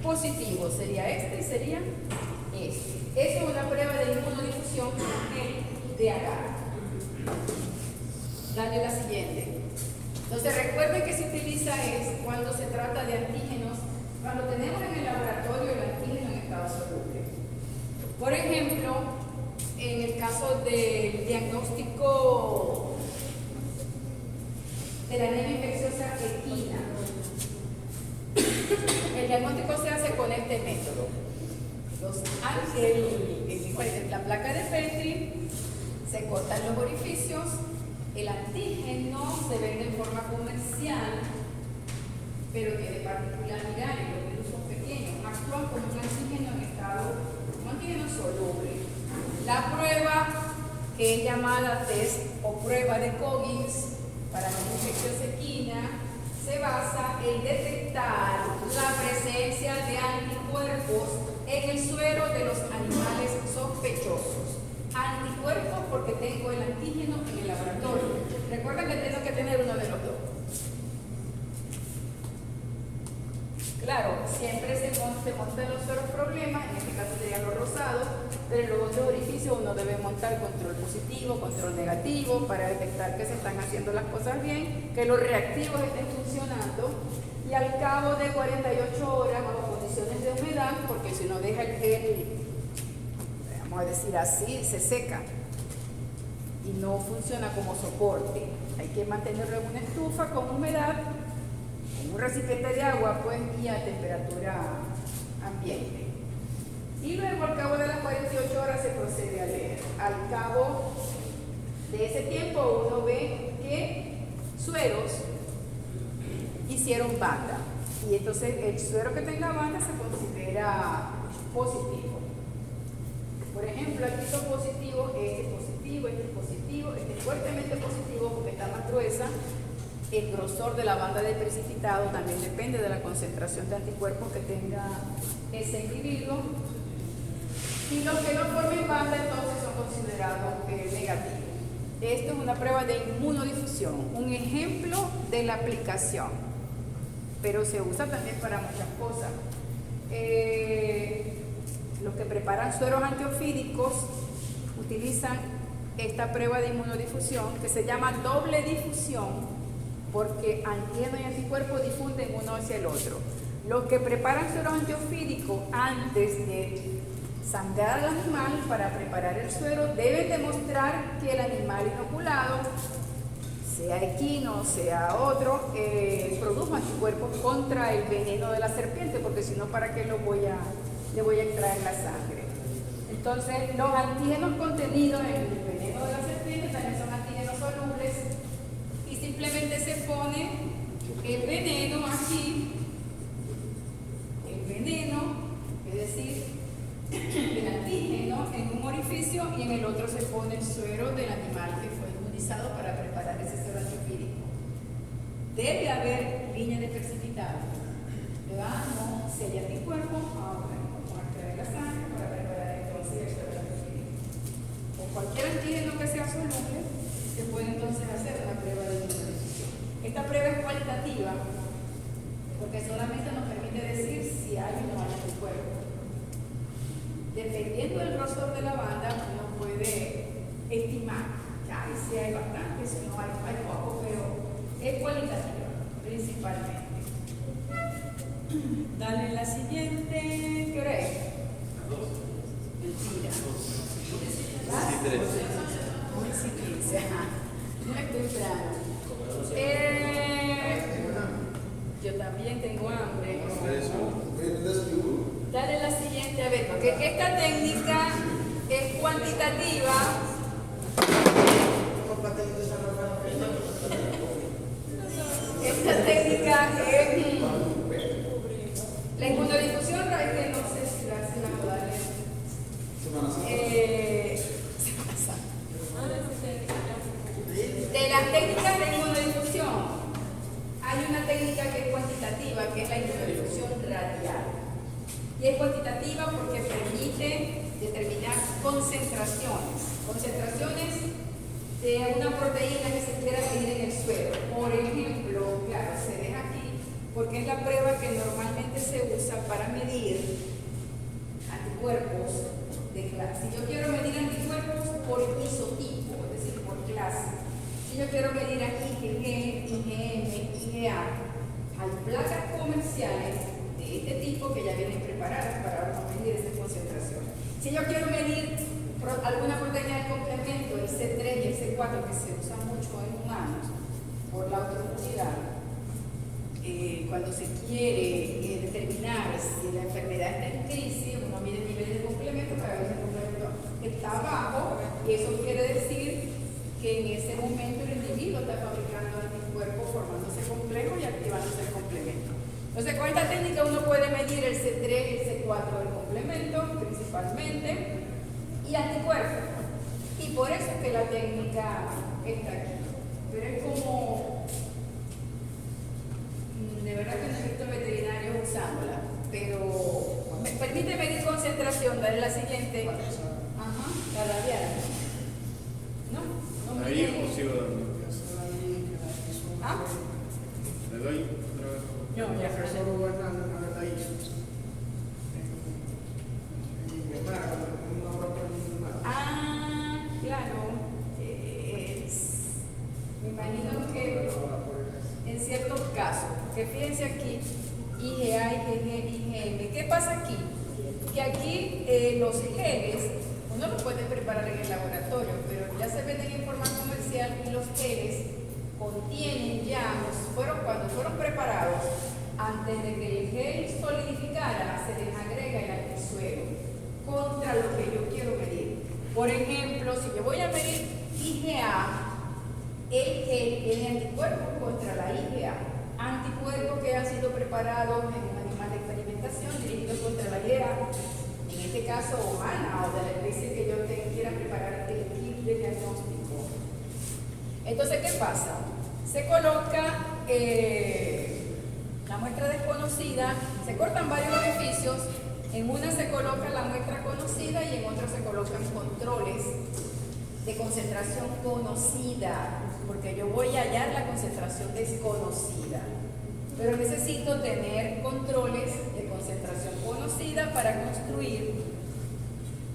positivos. Sería este y sería este. Esa es una prueba de inmunodifusión de agar. Dale la siguiente. Entonces recuerden que se utiliza es cuando se trata de antígenos, cuando tenemos en el laboratorio el antígeno en estado soluble. Por ejemplo, en el caso del diagnóstico de la anemia infecciosa equina, el diagnóstico se hace con este método. La placa de Petri, se cortan los orificios, el antígeno se vende en forma comercial, pero tiene particularidades, los virus son pequeños, actúan como un antígeno en estado, un antígeno soluble. La prueba, que es llamada test o prueba de Coggins para la infección equina, se basa en detectar la presencia de anticuerpos en el suero de los animales sospechosos. Anticuerpos porque tengo el antígeno en el laboratorio. Recuerden que tengo que tener uno de los dos. Claro, siempre se montan los sueros problemas, en este caso serían los rosados, pero en los otros orificios uno debe montar control positivo, control negativo, para detectar que se están haciendo las cosas bien, que los reactivos estén funcionando, y al cabo de 48 horas, bajo condiciones de humedad, porque si uno deja el gel, vamos a decir así, se seca y no funciona como soporte. Hay que mantenerlo en una estufa con humedad, un recipiente de agua, pues, y a temperatura ambiente. Y luego, al cabo de las 48 horas, se procede a leer. Al cabo de ese tiempo, uno ve que sueros hicieron banda. Y entonces, el suero que tenga banda se considera positivo. Por ejemplo, aquí son positivos, este es positivo, este es positivo, este es fuertemente positivo porque está más gruesa. El grosor de la banda de precipitado también depende de la concentración de anticuerpos que tenga ese individuo. Y los que no formen banda entonces son considerados negativos. Esto es una prueba de inmunodifusión, un ejemplo de la aplicación, pero se usa también para muchas cosas. Los que preparan sueros antiofídicos utilizan esta prueba de inmunodifusión que se llama doble difusión, porque antígeno y anticuerpos difunden uno hacia el otro. Los que preparan sueros antiofídicos antes de sangrar al animal para preparar el suero deben demostrar que el animal inoculado, sea equino, sea otro, produjo anticuerpos contra el veneno de la serpiente, porque si no, ¿para qué le voy a extraer la sangre? Entonces, los antígenos contenidos en el veneno de la serpiente también son antígenos solubles. Simplemente se pone el veneno aquí, el veneno, es decir, el antígeno en un orificio y en el otro se pone el suero del animal que fue inmunizado para preparar ese suero antiofídico. Debe haber línea de precipitado, ¿verdad? No, si hay anticuerpos, vamos a extraer la sangre para preparar entonces el suero antiofídico. O cualquier antígeno que sea soluble, se puede entonces hacer una prueba de inmunodifusión. Esta prueba es cualitativa porque solamente nos permite decir si hay o no hay anticuerpos. Dependiendo del grosor de la banda, uno puede estimar si hay bastante, si no hay poco, pero es cualitativa principalmente. Dale la siguiente. ¿Qué hora es? Mentira. Sí, 15. Muy temprano. Yo también tengo hambre. Dale la siguiente, a ver, porque esta técnica es cuantitativa. Esta técnica es la inmunodifusión, es que no sé si la puedo de las técnicas de inmunodifusión, hay una técnica que es cuantitativa, que es la inmunodifusión radial. Y es cuantitativa porque permite determinar concentraciones de una proteína que se quiera medir en el suero. Por ejemplo, claro, se deja aquí porque es la prueba que normalmente se usa para medir anticuerpos de clase. Si yo quiero medir anticuerpos por isotipo, es decir, por clase. Si yo quiero medir aquí IgG, IgM, IgA, hay placas comerciales de este tipo que ya vienen preparadas para medir esas concentraciones. Si yo quiero medir alguna proteína del complemento, el C3 y el C4, que se usan mucho en humanos por la autoinmunidad, cuando se quiere determinar si la enfermedad está en crisis, uno mide el nivel de complemento para ver si el complemento está bajo, y eso quiere decir que en ese momento el individuo está fabricando anticuerpos, formándose complejo y activándose el complemento. Entonces, con esta técnica uno puede medir el C3 y el C4 del complemento, principalmente, y anticuerpos. Y por eso es que la técnica está aquí. Pero es como, de verdad que no he visto veterinarios usándola, pero permite medir concentración, dale la siguiente. Ajá, la radial. No
Ahí
mide.
o sigo dando.
¿Ah?
Le doy otra vez.
No, ya José. Ah, claro. Me imagino que en ciertos casos, que fíjense aquí, IgA, IgG, IgM. ¿Qué pasa aquí? Que aquí los geles, uno los puede preparar en el laboratorio, pero ya se venden en forma comercial y los geles contienen ya, cuando fueron preparados, antes de que el gel solidificara, se les agrega el antisuero contra lo que yo quiero medir. Por ejemplo, si yo voy a medir IgA, el gel tiene anticuerpos contra la IgA, anticuerpos que han sido preparados en un animal de experimentación dirigidos contra la IgA, en este caso humana o de la especie que yo quiera preparar el kit de diagnóstico. Entonces, ¿qué pasa? Se coloca la muestra desconocida, se cortan varios orificios, en una se coloca la muestra conocida y en otra se colocan controles de concentración conocida, porque yo voy a hallar la concentración desconocida, pero necesito tener controles de concentración conocida para construir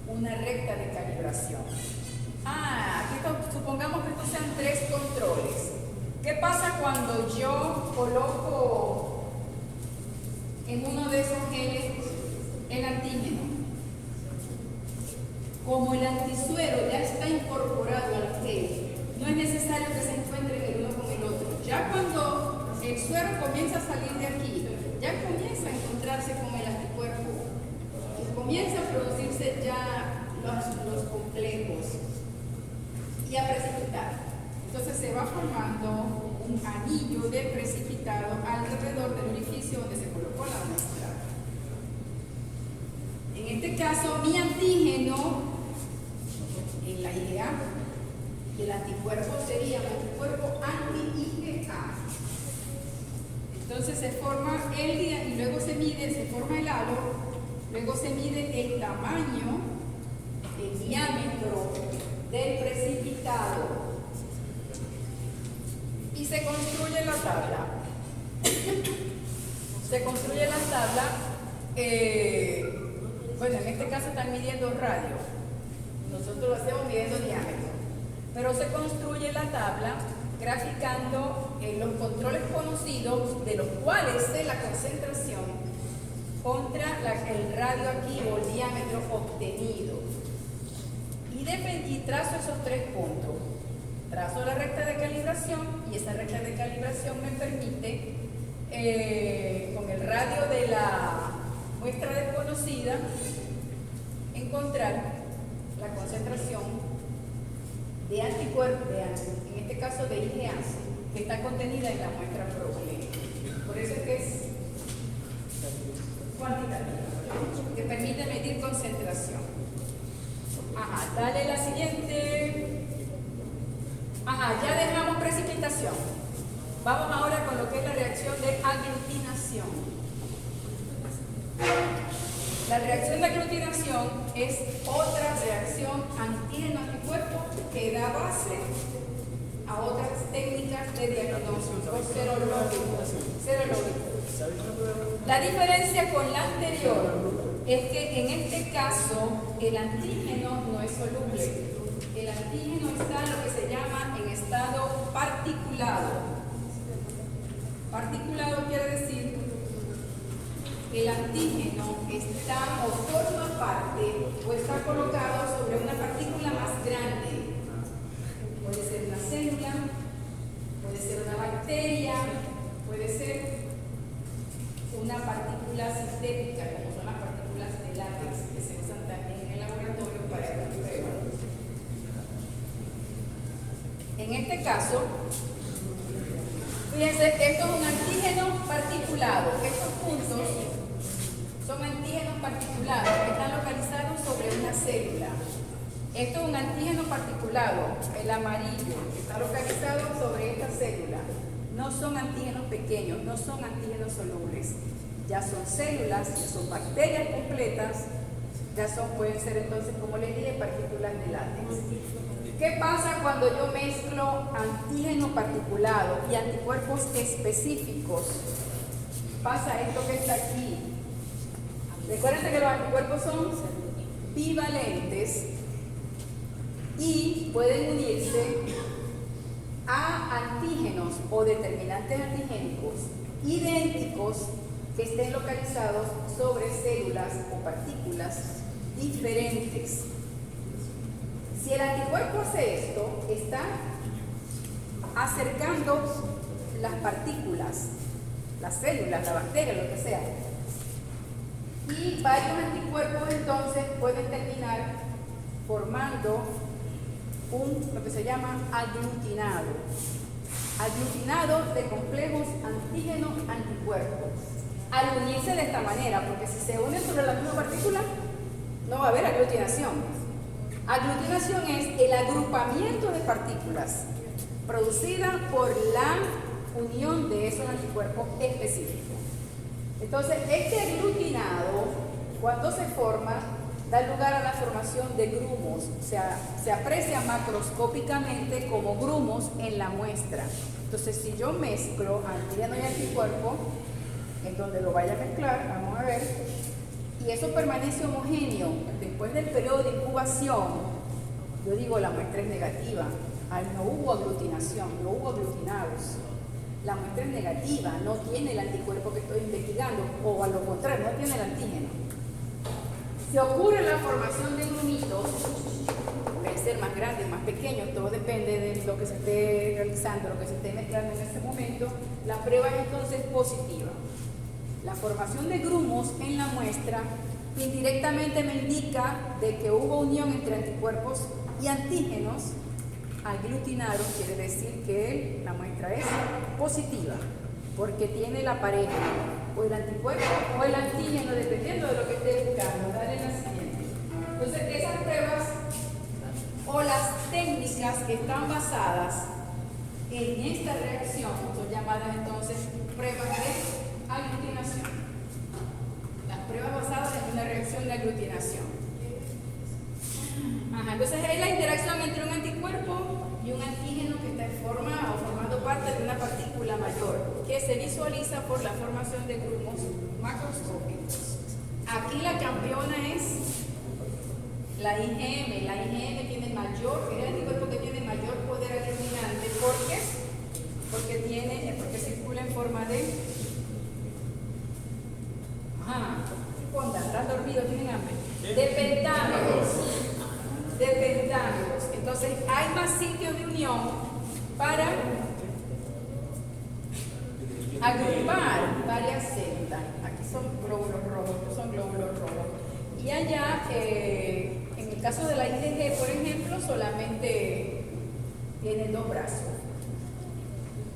una recta de calibración. Supongamos que estos sean 3 controles. ¿Qué pasa cuando yo coloco en uno de esos geles el antígeno? Como el antisuero ya está incorporado al gel, no es necesario que se encuentren el uno con el otro. Ya cuando el suero comienza a salir de aquí, ya comienza a encontrarse con el anticuerpo y comienza a producirse ya los complejos y a precipitar. Entonces se va formando un anillo de precipitado alrededor del orificio donde se colocó la muestra. En este caso, mi antígeno en la IgA, el anticuerpo sería el anticuerpo anti-IgA. Entonces se forma el día y luego se mide, se forma el halo, luego se mide el tamaño, el diámetro del precipitado y se construye la tabla. Se construye la tabla, bueno, en este caso están midiendo radio, nosotros lo hacemos midiendo diámetro, pero se construye la tabla graficando los controles conocidos, de los cuales sé la concentración contra el radio aquí o el diámetro obtenido. Y trazo esos 3 puntos. Trazo la recta de calibración y esa recta de calibración me permite, con el radio de la muestra desconocida, encontrar la concentración de anticuerpos, en este caso de IgA, que está contenida en la muestra propia. Por eso es que es cuantitativa, que permite medir concentración. Ajá, dale la siguiente. Ajá, ya dejamos precipitación. Vamos ahora con lo que es la reacción de aglutinación. La reacción de aglutinación es otra reacción antígeno-anticuerpo que da base a otras técnicas de diagnóstico serológico. La diferencia con la anterior es que en este caso el antígeno no es soluble. El antígeno está en lo que se llama en estado particulado. Particulado quiere decir que el antígeno está o forma parte o está colocado sobre una partícula más grande. Puede ser una célula, puede ser una bacteria, puede ser una partícula sintética, como son las partículas de látex que se usan también en el laboratorio para esta prueba. En este caso, fíjense, esto es un antígeno particulado. Estos puntos son antígenos particulados que están localizados sobre una célula. Esto es un antígeno particulado, el amarillo, que está localizado sobre esta célula. No son antígenos pequeños, no son antígenos solubles. ya son células, ya son bacterias completas, pueden ser entonces, como les dije, partículas de látex. ¿Qué pasa cuando yo mezclo antígeno particulado y anticuerpos específicos? Pasa esto que está aquí. Recuerden que los anticuerpos son bivalentes y pueden unirse a antígenos o determinantes antigénicos idénticos que estén localizados sobre células o partículas diferentes. Si el anticuerpo hace esto, está acercando las partículas, las células, la bacteria, lo que sea. Y varios anticuerpos entonces pueden terminar formando lo que se llama aglutinado. Aglutinado de complejos antígeno-anticuerpos. Al unirse de esta manera, porque si se unen sobre la misma partícula, no va a haber aglutinación. Aglutinación es el agrupamiento de partículas producida por la unión de esos anticuerpos específicos. Entonces, este aglutinado, cuando se forma, da lugar a la formación de grumos. O sea, se aprecia macroscópicamente como grumos en la muestra. Entonces, si yo mezclo antígeno y anticuerpo, en donde lo vaya a mezclar, vamos a ver, y eso permanece homogéneo después del periodo de incubación, yo digo la muestra es negativa. Ahí no hubo aglutinación, no hubo aglutinados. La muestra es negativa, no tiene el anticuerpo que estoy investigando, o a lo contrario, no tiene el antígeno. Si ocurre la formación de grumitos, pueden ser más grandes, más pequeños, todo depende de lo que se esté realizando, lo que se esté mezclando en este momento, la prueba es entonces positiva. La formación de grumos en la muestra indirectamente me indica de que hubo unión entre anticuerpos y antígenos. Aglutinados quiere decir que la muestra es positiva, porque tiene la pareja, o el anticuerpo o el antígeno, dependiendo de lo que esté buscando. Dale la siguiente. Entonces, esas pruebas o las técnicas que están basadas en esta reacción son llamadas entonces pruebas de aglutinación. Las pruebas basadas en una reacción de aglutinación. Entonces es la interacción entre un anticuerpo y un antígeno que está en forma o formando parte de una partícula mayor, que se visualiza por la formación de grumos macroscópicos. Aquí la campeona es la IgM. La IgM tiene es el anticuerpo que tiene mayor poder aglutinante. ¿Por qué? Porque circula en forma de ¿están dormidos? ¿Tienen hambre? De pentámeros. Entonces hay más sitios de unión para agrupar varias células. Aquí son glóbulos rojos, estos son glóbulos rojos. Y allá, en el caso de la IgG, por ejemplo, solamente tienen 2 brazos.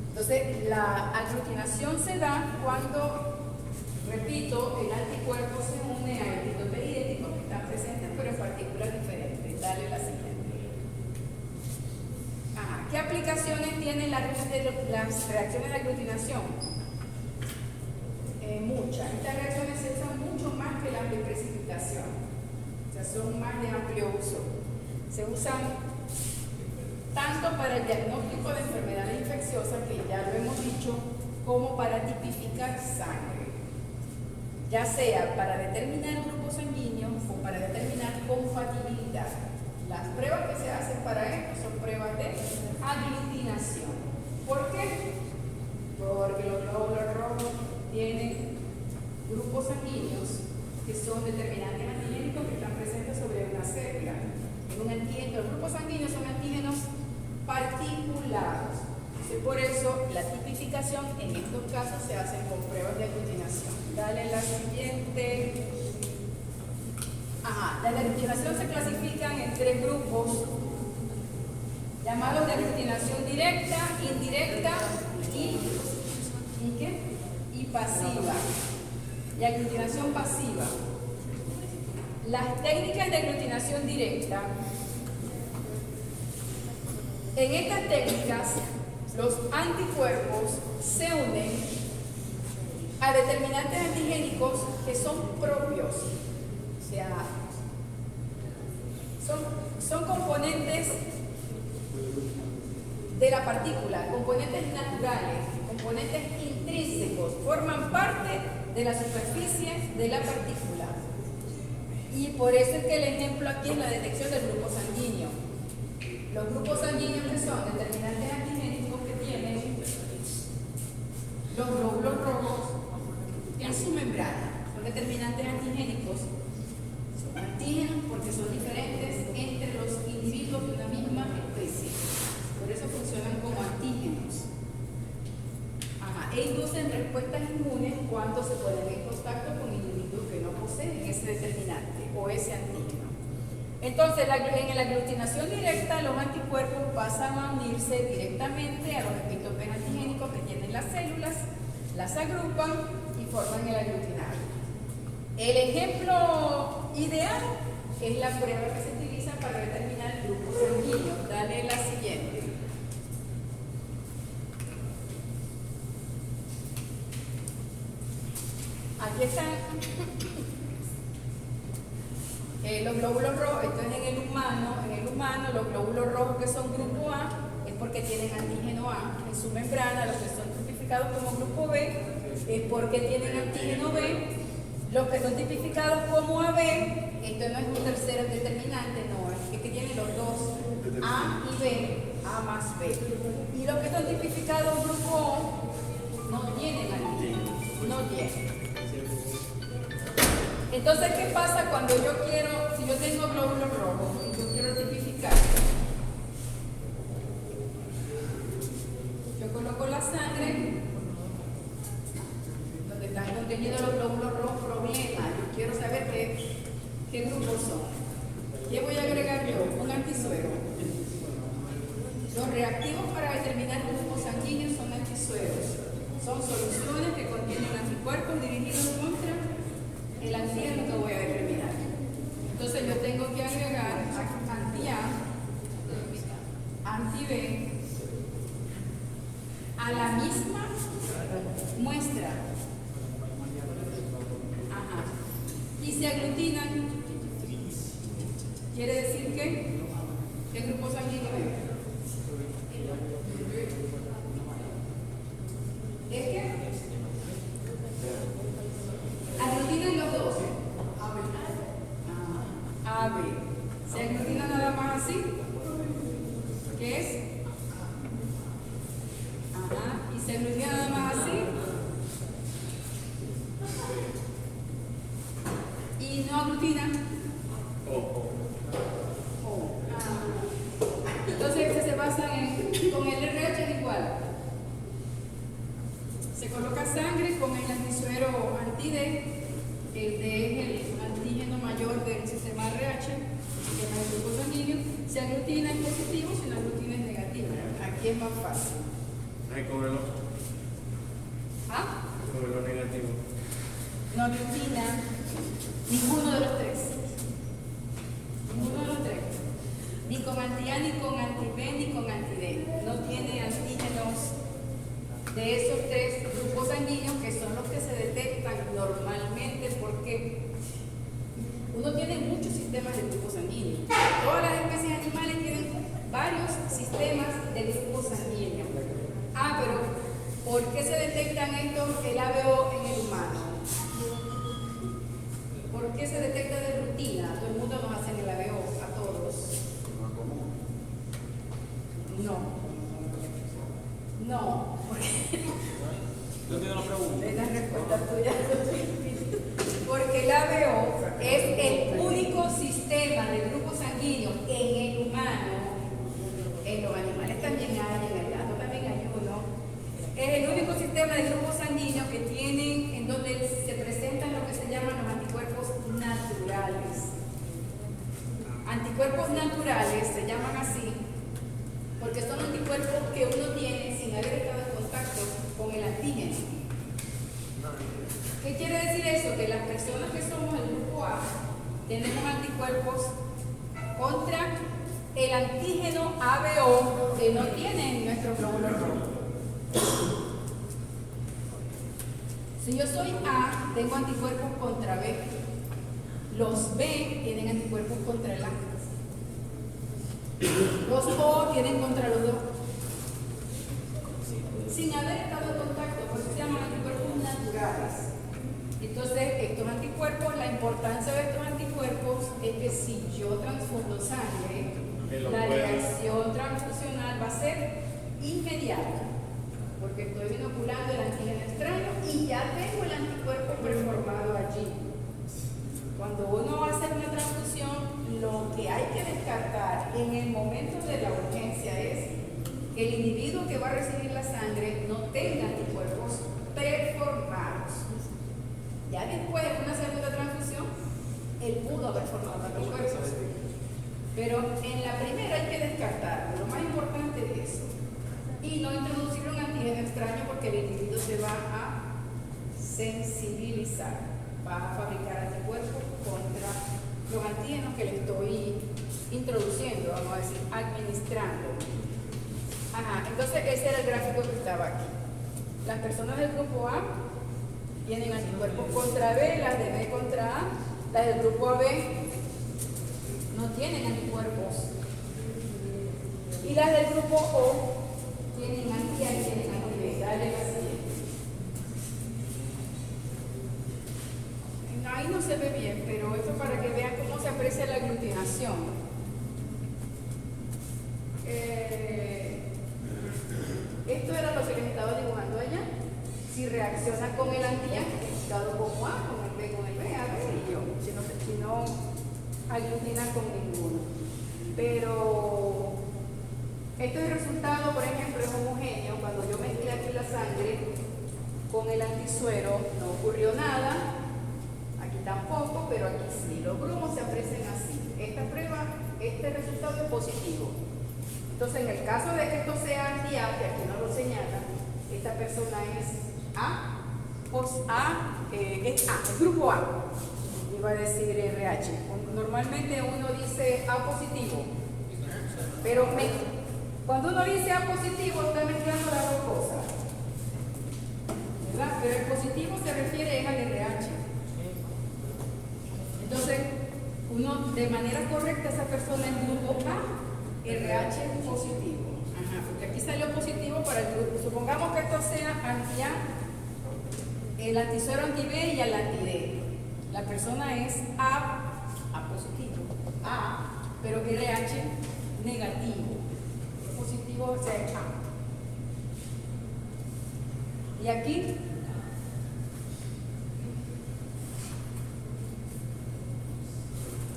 Entonces, la aglutinación se da cuando, repito, el anticuerpo se une a epitopes idénticos que están presentes pero en partículas diferentes. Dale la siguiente. ¿Qué aplicaciones tienen las reacciones de aglutinación? Muchas. Estas reacciones se usan mucho más que las de precipitación. O sea, son más de amplio uso. Se usan tanto para el diagnóstico de enfermedades infecciosas, que ya lo hemos dicho, como para tipificar sangre. Ya sea para determinar grupos sanguíneos o para determinar compatibilidad. Las pruebas que se hacen para esto son pruebas de aglutinación. ¿Por qué? Porque los glóbulos rojos tienen grupos sanguíneos que son determinantes antigénicos que están presentes sobre una célula. En un antígeno, los grupos sanguíneos son antígenos particulados. Entonces, por eso la tipificación en estos casos se hace con pruebas de aglutinación. Dale la siguiente. La de aglutinación se clasifican en 3 grupos llamados de aglutinación directa, indirecta y pasiva. Y aglutinación pasiva. Las técnicas de aglutinación directa, en estas técnicas los anticuerpos se unen a determinantes antigénicos que son propios, o sea, son componentes de la partícula, componentes naturales, componentes intrínsecos, forman parte de la superficie de la partícula. Y por eso es que el ejemplo aquí es la detección del grupo sanguíneo. Los grupos sanguíneos que son determinantes antigénicos que tienen los glóbulos rojos en su membrana. Son determinantes antigénicos. Son antígenos porque son diferentes entre los individuos de una misma especie. Por eso funcionan como antígenos. E inducen respuestas inmunes cuando se ponen en contacto con individuos que no poseen ese determinante o ese antígeno. Entonces, en la aglutinación directa, los anticuerpos pasan a unirse directamente a los epitopes antigénicos que tienen las células, las agrupan y forman el aglutinado. El ejemplo ideal es la prueba que se utiliza para determinar el grupo sanguíneo. Dale la siguiente. Aquí están los glóbulos rojos. Esto es en el humano. En el humano, los glóbulos rojos que son grupo A es porque tienen antígeno A en su membrana. Los que son tipificados como grupo B es porque tienen antígeno B. Los que son tipificados como AB, esto no es un tercer determinante, no, es que tienen los dos, A y B, A más B. Y los que son tipificados grupo O no tienen antígeno, no tienen. Entonces, ¿qué pasa cuando yo quiero, si yo tengo glóbulos rojos y yo quiero tipificar? Yo coloco la sangre donde están contenidos los glóbulos rojos, problema. Yo quiero saber qué grupos son. ¿Qué voy a agregar yo? Un antisuero. Los reactivos para determinar grupos sanguíneos son antisueros. Son soluciones que contienen anticuerpos dirigidos contra el antígeno que voy a determinar. Entonces yo tengo que agregar anti-A, anti-B a la misma muestra. Ajá. Y se aglutinan. ¿Quiere decir que el grupo sanguíneo es que aglutinan los dos. A, B. Se aglutina nada más así. ¿Qué es? Ajá. Y se aglutina nada más así. Y no aglutinan. Entonces se basan con el RH es igual. Se coloca sangre con el antisuero anti-D. El D es el antígeno mayor del sistema RH, que es el grupo sanguíneo. Se aglutina en positivo, si no aglutina en negativo. Aquí es más fácil.
Ahí cóbrelo.
¿Ah?
Cóbrelo negativo.
No aglutina ninguno de los tres. Ninguno de los tres. Ni con anti-A, ni con anti-B, ni con anti-D. No tiene antígenos de esos tres grupos sanguíneos que son los que se detectan normalmente porque uno tiene muchos sistemas de grupos sanguíneos. Todas las especies animales tienen varios sistemas de grupos sanguíneos. Ah, pero ¿por qué se detectan estos, el ABO en el humano? ¿Por qué se detecta de rutina? Todo el mundo nos hace el ABO, a todos. No, porque
Yo tengo una pregunta.
es la respuesta tuya. Porque el ABO es el único sistema de grupos sanguíneos en el humano. En los animales también hay, en el gato también hay uno. Es el único sistema de grupos sanguíneos que tienen, en donde se presentan lo que se llaman los anticuerpos naturales. Anticuerpos naturales se llaman así porque son anticuerpos que uno tiene sin haber estado en contacto con el antígeno. ¿Qué quiere decir eso? Que las personas que somos el grupo A tenemos anticuerpos contra el antígeno ABO que no tienen nuestro glóbulo rojo. Si yo soy A, tengo anticuerpos contra B. Los B tienen anticuerpos contra el A. Los O tienen contra los dos. Sin haber estado en contacto, por eso se llaman anticuerpos naturales. Entonces, estos anticuerpos, la importancia de estos anticuerpos es que si yo transfundo sangre, la reacción transfusional va a ser inmediata, porque estoy inoculando el antígeno extraño y ya tengo el anticuerpo preformado allí. Cuando uno hace una transfusión, lo que hay que descartar en el momento de la urgencia es que el individuo que va a recibir la sangre no tenga anticuerpos preformados. Ya después de una segunda transfusión, él pudo haber formado anticuerpos. Pero en la primera hay que descartarlo, lo más importante es eso. Y no introducir un antígeno extraño porque el individuo se va a sensibilizar, va a fabricar anticuerpos contra los antígenos que le estoy introduciendo, vamos a decir, administrando. Entonces ese era el gráfico que estaba aquí. Las personas del grupo A tienen anticuerpos contra B, las de B contra A, las del grupo AB no tienen anticuerpos. Y las del grupo O tienen anti-A y tienen anti-B. Dale la siguiente. Ahí no se ve bien, pero esto para que vean cómo se aprecia la aglutinación. Esto era lo que les estaba dibujando allá. Si reacciona con el anti-A, identificado como A, con el B, A, B y yo. Si no aglutina con ninguno. Pero este resultado, por ejemplo, es homogéneo. Cuando yo mezclé aquí la sangre con el antisuero, no ocurrió nada. Aquí tampoco, pero aquí sí. Los grumos se aprecian así. Esta prueba, este resultado es positivo. Entonces, en el caso de que esto sea anti-A, que aquí no lo señala, esta persona es A, es el grupo A. Iba a decir RH. Normalmente uno dice A positivo, pero cuando uno dice A positivo está mezclando las dos cosas, ¿verdad? Pero el positivo se refiere al RH. Entonces, uno de manera correcta esa persona es grupo A, RH positivo. Porque aquí salió positivo para el grupo. Supongamos que esto sea anti-A, el antisuero anti-B y el anti-D. La persona es A positivo, pero RH negativo. Positivo es A. Y aquí,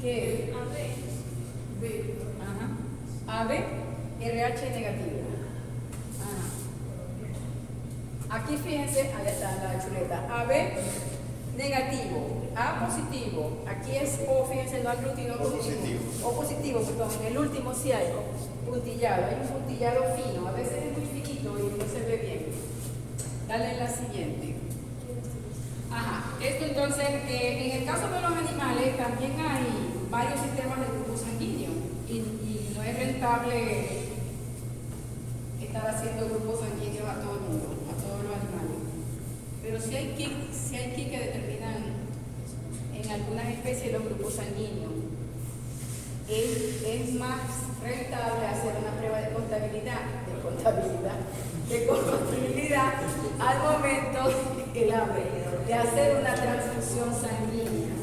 ¿qué es? B. AB, RH negativo. Aquí fíjense, ahí está la chuleta. AB negativo, A positivo. Aquí es O, fíjense, no aglutinó positivo. O positivo, perdón. En el último sí hay puntillado. Hay un puntillado fino. A veces es muy finito y no se ve bien. Dale la siguiente. Esto entonces, en el caso de los animales también hay varios sistemas de grupo sanguíneo. Y no es rentable estar haciendo grupos sanguíneos a todo el mundo, a todos los animales. Pero sí hay kits que determinan en algunas especies los grupos sanguíneos. Es más rentable hacer una prueba de compatibilidad al momento de hacer una transfusión sanguínea.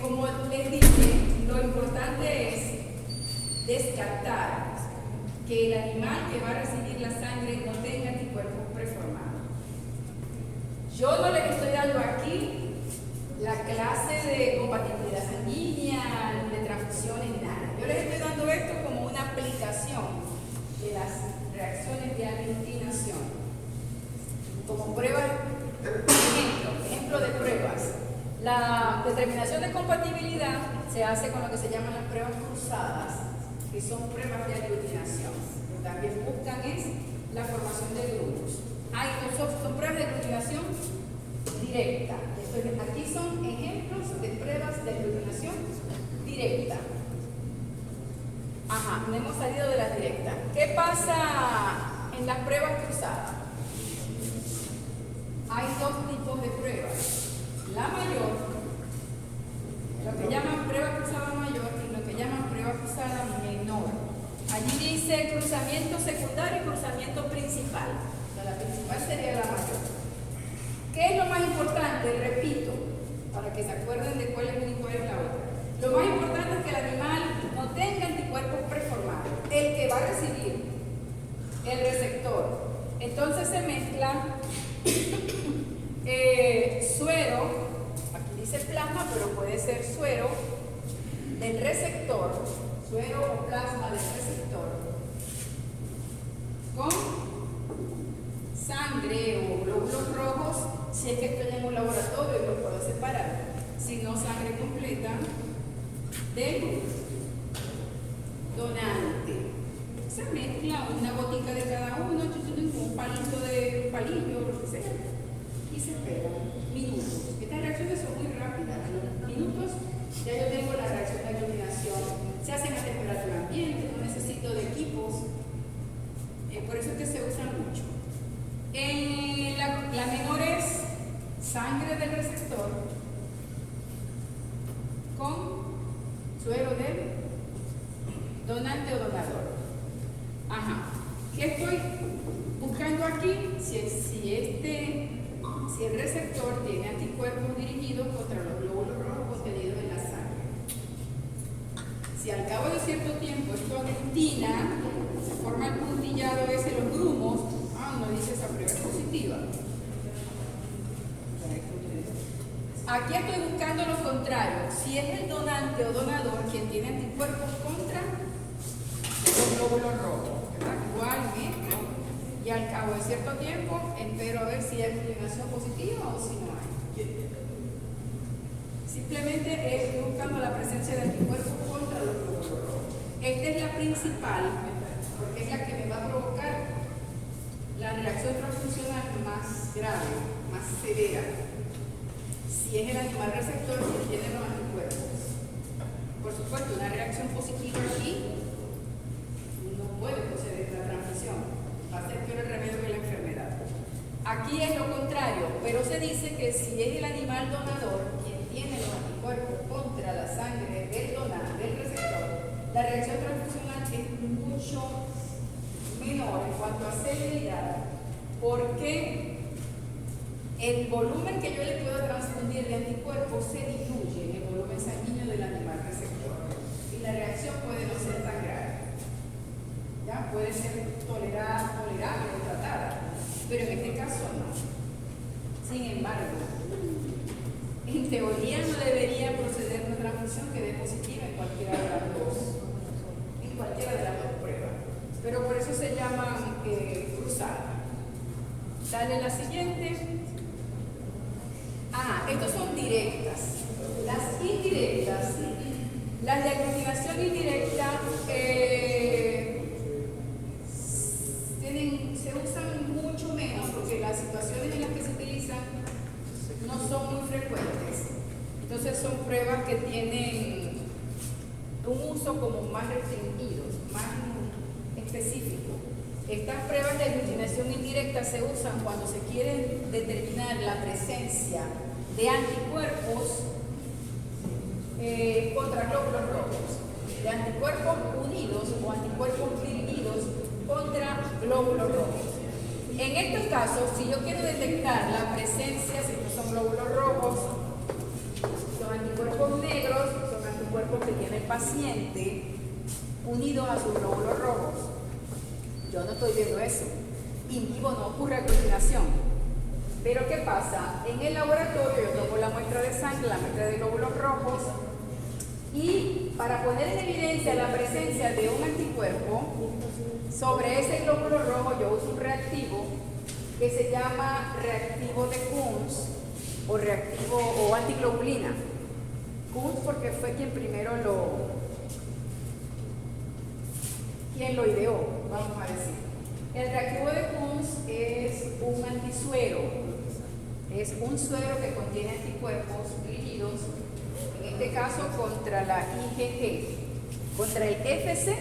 Como les dije, lo importante es descartar que el animal que va a recibir la sangre no tenga anticuerpos preformados. Yo no les estoy dando aquí la clase de compatibilidad sanguínea, de transfusiones, nada. Yo les estoy dando esto como una aplicación de las reacciones de aglutinación. Como prueba, ejemplo de pruebas. La determinación de compatibilidad se hace con lo que se llaman las pruebas cruzadas, que son pruebas de aglutinación. También buscan es la formación de grupos. Son pruebas de aglutinación directa. Aquí son ejemplos de pruebas de aglutinación directa. No hemos salido de las directas. ¿Qué pasa en las pruebas cruzadas? hay dos tipos de pruebas. La mayor, lo que llaman prueba cruzada mayor y lo que llaman prueba cruzada menor. Allí dice cruzamiento secundario y cruzamiento principal. O sea, la principal sería la mayor. ¿Qué es lo más importante? Repito, para que se acuerden de cuál es una y cuál es la otra. Lo más importante es que el animal no tenga anticuerpos preformados. El que va a recibir el receptor. Entonces se mezcla suero, aquí dice plasma, pero puede ser suero del receptor, suero o plasma del receptor, con sangre o glóbulos rojos, si es que estoy en un laboratorio y lo puedo separar, si no sangre completa del donante. Se mezcla una gotica de cada uno, un palito de palillo, lo que sea, y se espera minutos. Estas reacciones son muy rápidas, en minutos ya yo tengo la reacción de aglutinación. Se hacen a temperatura ambiente, no necesito de equipos, por eso es que se usan mucho. La menor es sangre del receptor con suero del donante o donador. Ajá. ¿Qué estoy buscando aquí? Si el receptor tiene anticuerpos dirigidos contra los glóbulos rojos contenidos en la sangre. Si al cabo de cierto tiempo esto aglutina, se forma el puntillado ese, los grumos, uno dice esa prueba es positiva. Aquí estoy buscando lo contrario. Si es el donante o donador quien tiene anticuerpos contra los glóbulos rojos, ¿verdad? Igual mezclo y al cabo de cierto tiempo espero a ver si hay aglutinación positiva o si no hay. Simplemente estoy buscando la presencia de anticuerpos contra los glóbulos rojos. Esta es la principal, porque es la que me va a provocar la reacción transfusional más grave, más severa. Si es el animal receptor que tiene los anticuerpos. Por supuesto, una reacción positiva aquí no puede proceder la transmisión, va a ser peor el remedio que la enfermedad. Aquí es lo contrario, pero se dice que si es el animal donador quien tiene los anticuerpos contra la sangre del donante, del receptor, la reacción transfusional es mucho menor en cuanto a celeridad, porque el volumen que yo le puedo transfundir de anticuerpos se diluye en el volumen sanguíneo del animal receptor y la reacción puede no ser tan grave. ¿Ya? Puede ser tolerable o tratada, pero en este caso no. Sin embargo, en teoría no debería proceder una transfusión que dé positiva en cualquiera de las dos pruebas, pero por eso se llaman cruzadas. Dale la siguiente. Estos son directas. Las indirectas, las de aglutinación indirecta se usan mucho menos porque las situaciones en las que se utilizan no son muy frecuentes. Entonces son pruebas que tienen un uso como más restringido, más específico. Estas pruebas de aglutinación indirecta se usan cuando se quiere determinar la presencia de anticuerpos contra glóbulos rojos, de anticuerpos unidos o anticuerpos dirigidos contra glóbulos rojos. En estos casos, si yo quiero detectar la presencia, si estos son glóbulos rojos, son anticuerpos negros, son anticuerpos que tiene el paciente unidos a sus glóbulos rojos. Yo no estoy viendo eso. In vivo no ocurre aglutinación. Pero ¿qué pasa? En el laboratorio yo tomo la muestra de sangre, la muestra de glóbulos rojos, y para poner en evidencia la presencia de un anticuerpo sobre ese glóbulo rojo yo uso un reactivo que se llama reactivo de Kunz o reactivo o antiglobulina. Kunz porque fue quien primero quien lo ideó, vamos a decir. El reactivo de Kunz es un antisuero, es un suero que contiene anticuerpos dirigidos, en este caso contra la IgG, contra el FC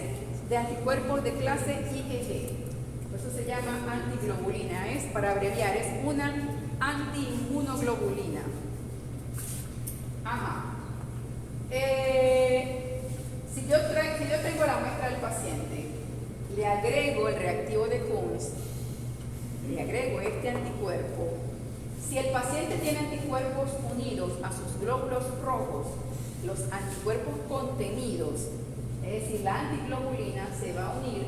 de anticuerpos de clase IgG. Por eso se llama antiglobulina, es para abreviar, es una antiinmunoglobulina. Ajá. Si yo tengo la muestra del paciente, le agrego el reactivo de Kunz, le agrego este anticuerpo. Si el paciente tiene anticuerpos unidos a sus glóbulos rojos, los anticuerpos contenidos, es decir, la antiglobulina se va a unir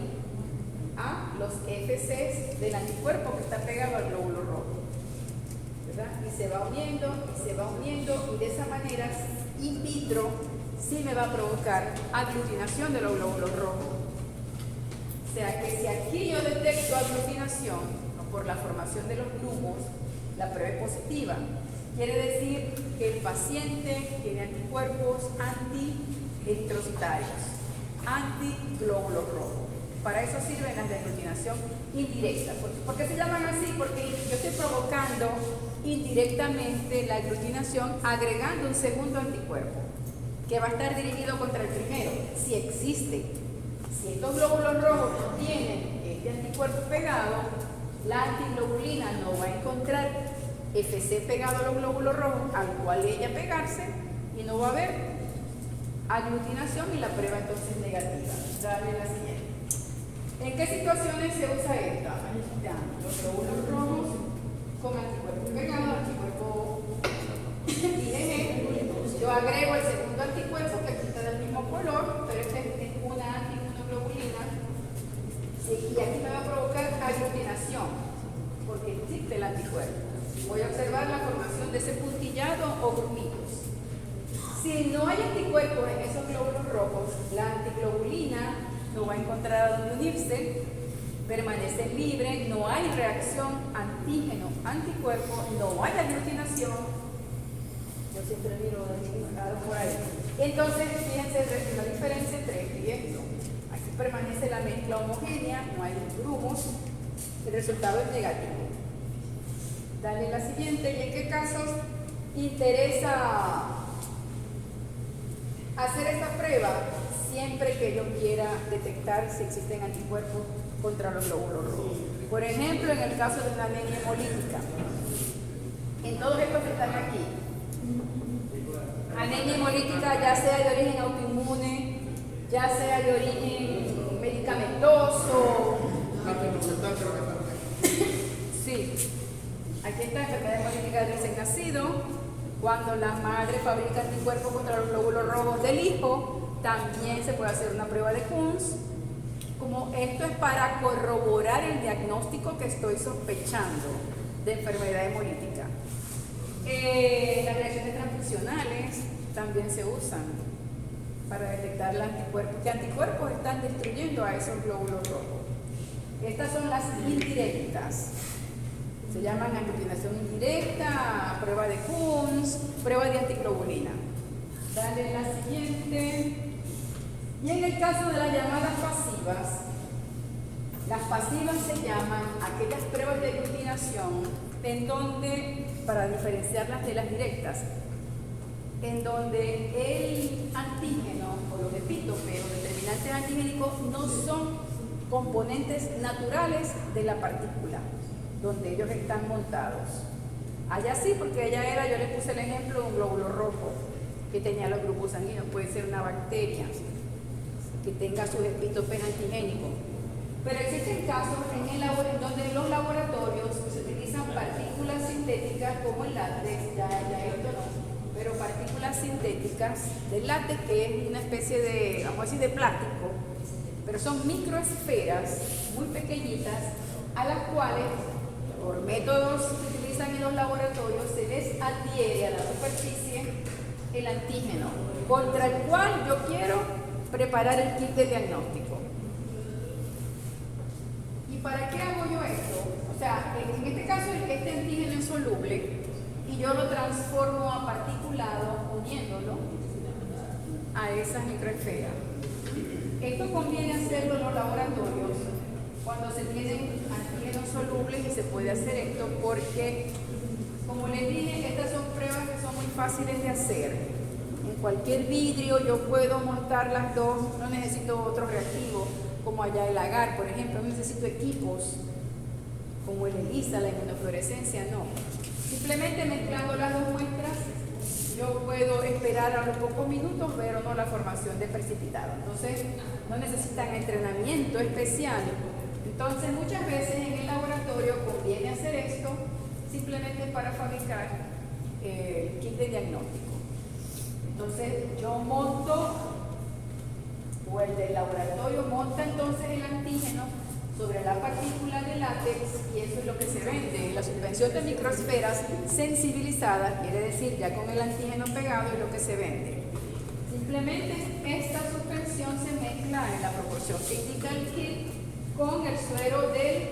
a los FCs del anticuerpo que está pegado al glóbulo rojo, ¿verdad? Y se va uniendo, y se va uniendo, y de esa manera, in vitro, sí me va a provocar aglutinación de los glóbulos rojos. O sea que si aquí yo detecto aglutinación por la formación de los grumos, la prueba es positiva. Quiere decir que el paciente tiene anticuerpos anti-eritrocitarios, antiglóbulos rojos. Para eso sirven las de aglutinación indirecta. ¿Por qué se llaman así? Porque yo estoy provocando indirectamente la aglutinación agregando un segundo anticuerpo que va a estar dirigido contra el primero, si existe. Si estos glóbulos rojos no tienen este anticuerpo pegado, la antiglobulina no va a encontrar FC pegado a los glóbulos rojos al cual ella pegarse y no va a haber aglutinación y la prueba entonces es negativa. Dale la siguiente. ¿En qué situaciones se usa esta? Ya, los glóbulos rojos con anticuerpo pegado, anticuerpo IgG. Yo agrego el segundo anticuerpo que aquí está del mismo color, pero este es una antiinmunoglobulina. Sí, y aquí me va a provocar aglutinación, porque existe el anticuerpo. Voy a observar la formación de ese puntillado o grumitos. Si no hay anticuerpos en esos glóbulos rojos, la antiglobulina no va a encontrar a dónde unirse, permanece libre, no hay reacción antígeno-anticuerpo, no hay aglutinación. Yo siempre miro por ahí. Entonces, fíjense la diferencia entre esto y esto. Aquí permanece la mezcla homogénea, no hay grumos, el resultado es negativo. Dale la siguiente. ¿Y en qué casos interesa hacer esta prueba? Siempre que yo quiera detectar si existen anticuerpos contra los glóbulos rojos. Por ejemplo, en el caso de una anemia hemolítica. En todos estos que están aquí. Anemia hemolítica, ya sea de origen autoinmune, ya sea de origen medicamentoso. Sí. Aquí está enfermedad hemolítica del recién nacido. Cuando la madre fabrica anticuerpos contra los glóbulos rojos del hijo, también se puede hacer una prueba de Kunz. Como esto es para corroborar el diagnóstico que estoy sospechando de enfermedad hemolítica. Las reacciones transfusionales también se usan para detectar los anticuerpos. ¿Qué anticuerpos están destruyendo a esos glóbulos rojos? Estas son las indirectas. Se llaman aglutinación indirecta, prueba de Kunz, prueba de antiglobulina. Dale la siguiente. Y en el caso de las llamadas pasivas, las pasivas se llaman aquellas pruebas de aglutinación en donde, para diferenciarlas de las directas, en donde el antígeno o los epítopes o determinantes antigénicos no son componentes naturales de la partícula donde ellos están montados. Allá sí, porque allá era, yo les puse el ejemplo de un glóbulo rojo que tenía los grupos sanguíneos, puede ser una bacteria que tenga sus epítopes antigénicos. Pero existen casos en donde en los laboratorios se utilizan partículas sintéticas como el látex, ya esto no, pero partículas sintéticas del látex, que es una especie de, vamos a decir, de plástico, pero son microesferas muy pequeñitas a las cuales, por métodos que utilizan en los laboratorios, se les adhiere a la superficie el antígeno, contra el cual yo quiero preparar el kit de diagnóstico. ¿Y para qué hago yo esto? O sea, en este caso este antígeno es soluble y yo lo transformo a particulado uniéndolo a esas microesferas. Esto conviene hacerlo en los laboratorios cuando se tienen antígenos solubles, y se puede hacer esto porque, como les dije, estas son pruebas que son muy fáciles de hacer. En cualquier vidrio yo puedo montar las dos, no necesito otro reactivo como allá el agar, por ejemplo. No necesito equipos como el ELISA, la inmunofluorescencia, no. Simplemente mezclando las dos muestras, yo puedo esperar a unos pocos minutos, pero no la formación de precipitado. Entonces, no necesitan entrenamiento especial. Entonces, muchas veces en el laboratorio conviene hacer esto simplemente para fabricar el kit de diagnóstico. Entonces, yo monto, o el del laboratorio monta entonces el antígeno sobre la partícula de látex, y eso es lo que se vende. La suspensión de microesferas sensibilizadas, quiere decir ya con el antígeno pegado, es lo que se vende. Simplemente esta suspensión se mezcla en la proporción que indica el kit con el suero del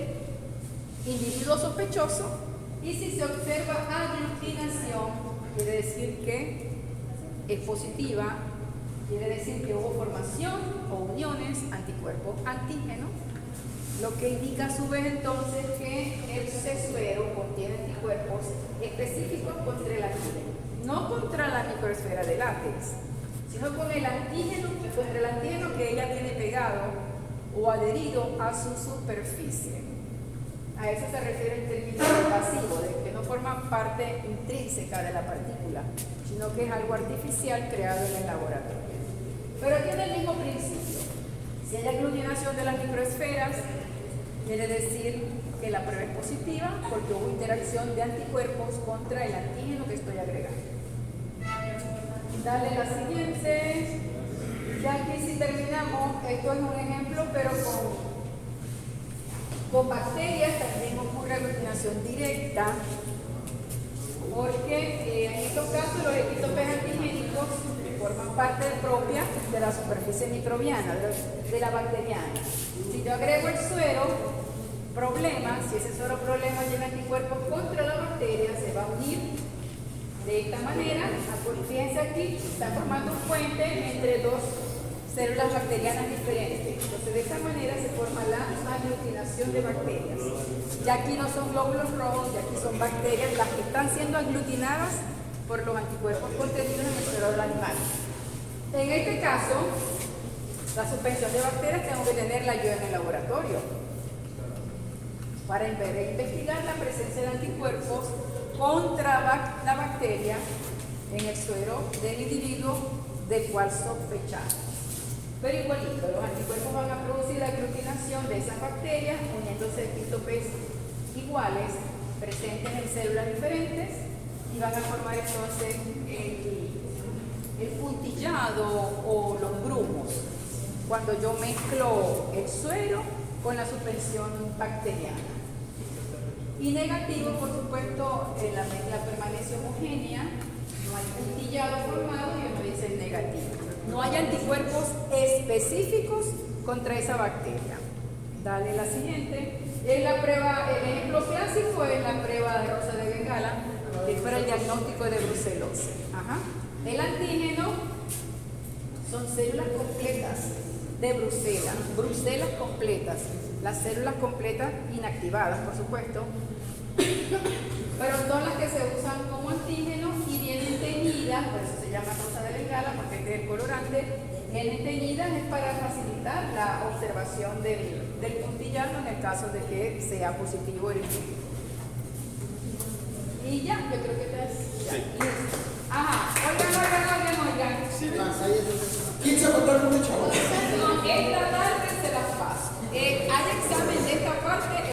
individuo sospechoso, y si se observa aglutinación, quiere decir que es positiva, quiere decir que hubo formación o uniones anticuerpos-antígeno, lo que indica a su vez entonces que el suero contiene anticuerpos específicos contra el antígeno, no contra la microesfera de látex, sino con el antígeno, contra el antígeno que ella tiene pegado o adherido a su superficie. A eso se refiere el término pasivo, de que no forma parte intrínseca de la partícula, sino que es algo artificial creado en el laboratorio. Pero tiene el mismo principio. Si hay aglutinación de las microesferas, quiere decir que la prueba es positiva porque hubo interacción de anticuerpos contra el antígeno que estoy agregando. Dale la siguiente. Ya aquí si terminamos, esto es un ejemplo, pero con bacterias también ocurre aglutinación directa, porque en estos casos los epítopes antigénicos forman parte propia de la superficie microbiana, de la bacteriana. Si yo agrego el suero problema, si ese suero problema tiene anticuerpos contra la bacteria, se va a unir de esta manera. Fíjense aquí, está formando un puente entre dos células bacterianas diferentes. Entonces de esta manera se forma la aglutinación de bacterias. Ya aquí no son glóbulos rojos, ya aquí son bacterias las que están siendo aglutinadas por los anticuerpos contenidos en el suero del animal. En este caso, la suspensión de bacterias tengo que tenerla yo en el laboratorio para investigar la presencia de anticuerpos contra la bacteria en el suero del individuo de cual sospechamos. Pero igualito, los anticuerpos van a producir aglutinación de esas bacterias uniéndose epítopes iguales presentes en células diferentes y van a formar entonces el puntillado o los grumos cuando yo mezclo el suero con la suspensión bacteriana. Y negativo, por supuesto, la mezcla permanece homogénea, no hay puntillado formado y uno dice negativo. No hay anticuerpos específicos contra esa bacteria. Dale la siguiente. En la prueba, el ejemplo clásico es la prueba de Rosa de Bengala, que fue el diagnóstico de brucelosis. El antígeno son células completas de Brucela, brucelas completas, las células completas inactivadas, por supuesto, pero son las que se usan como antígeno y vienen teñidas, por eso se llama Rosa de Bengala, porque este es el colorante. Vienen teñidas es para facilitar la observación del puntillado en el caso de que sea positivo el virus. Y ya, yo creo que está ya.
Sí.
Listo. Ajá, oigan.
¿Quién se va a contar con el chavo?
Esta tarde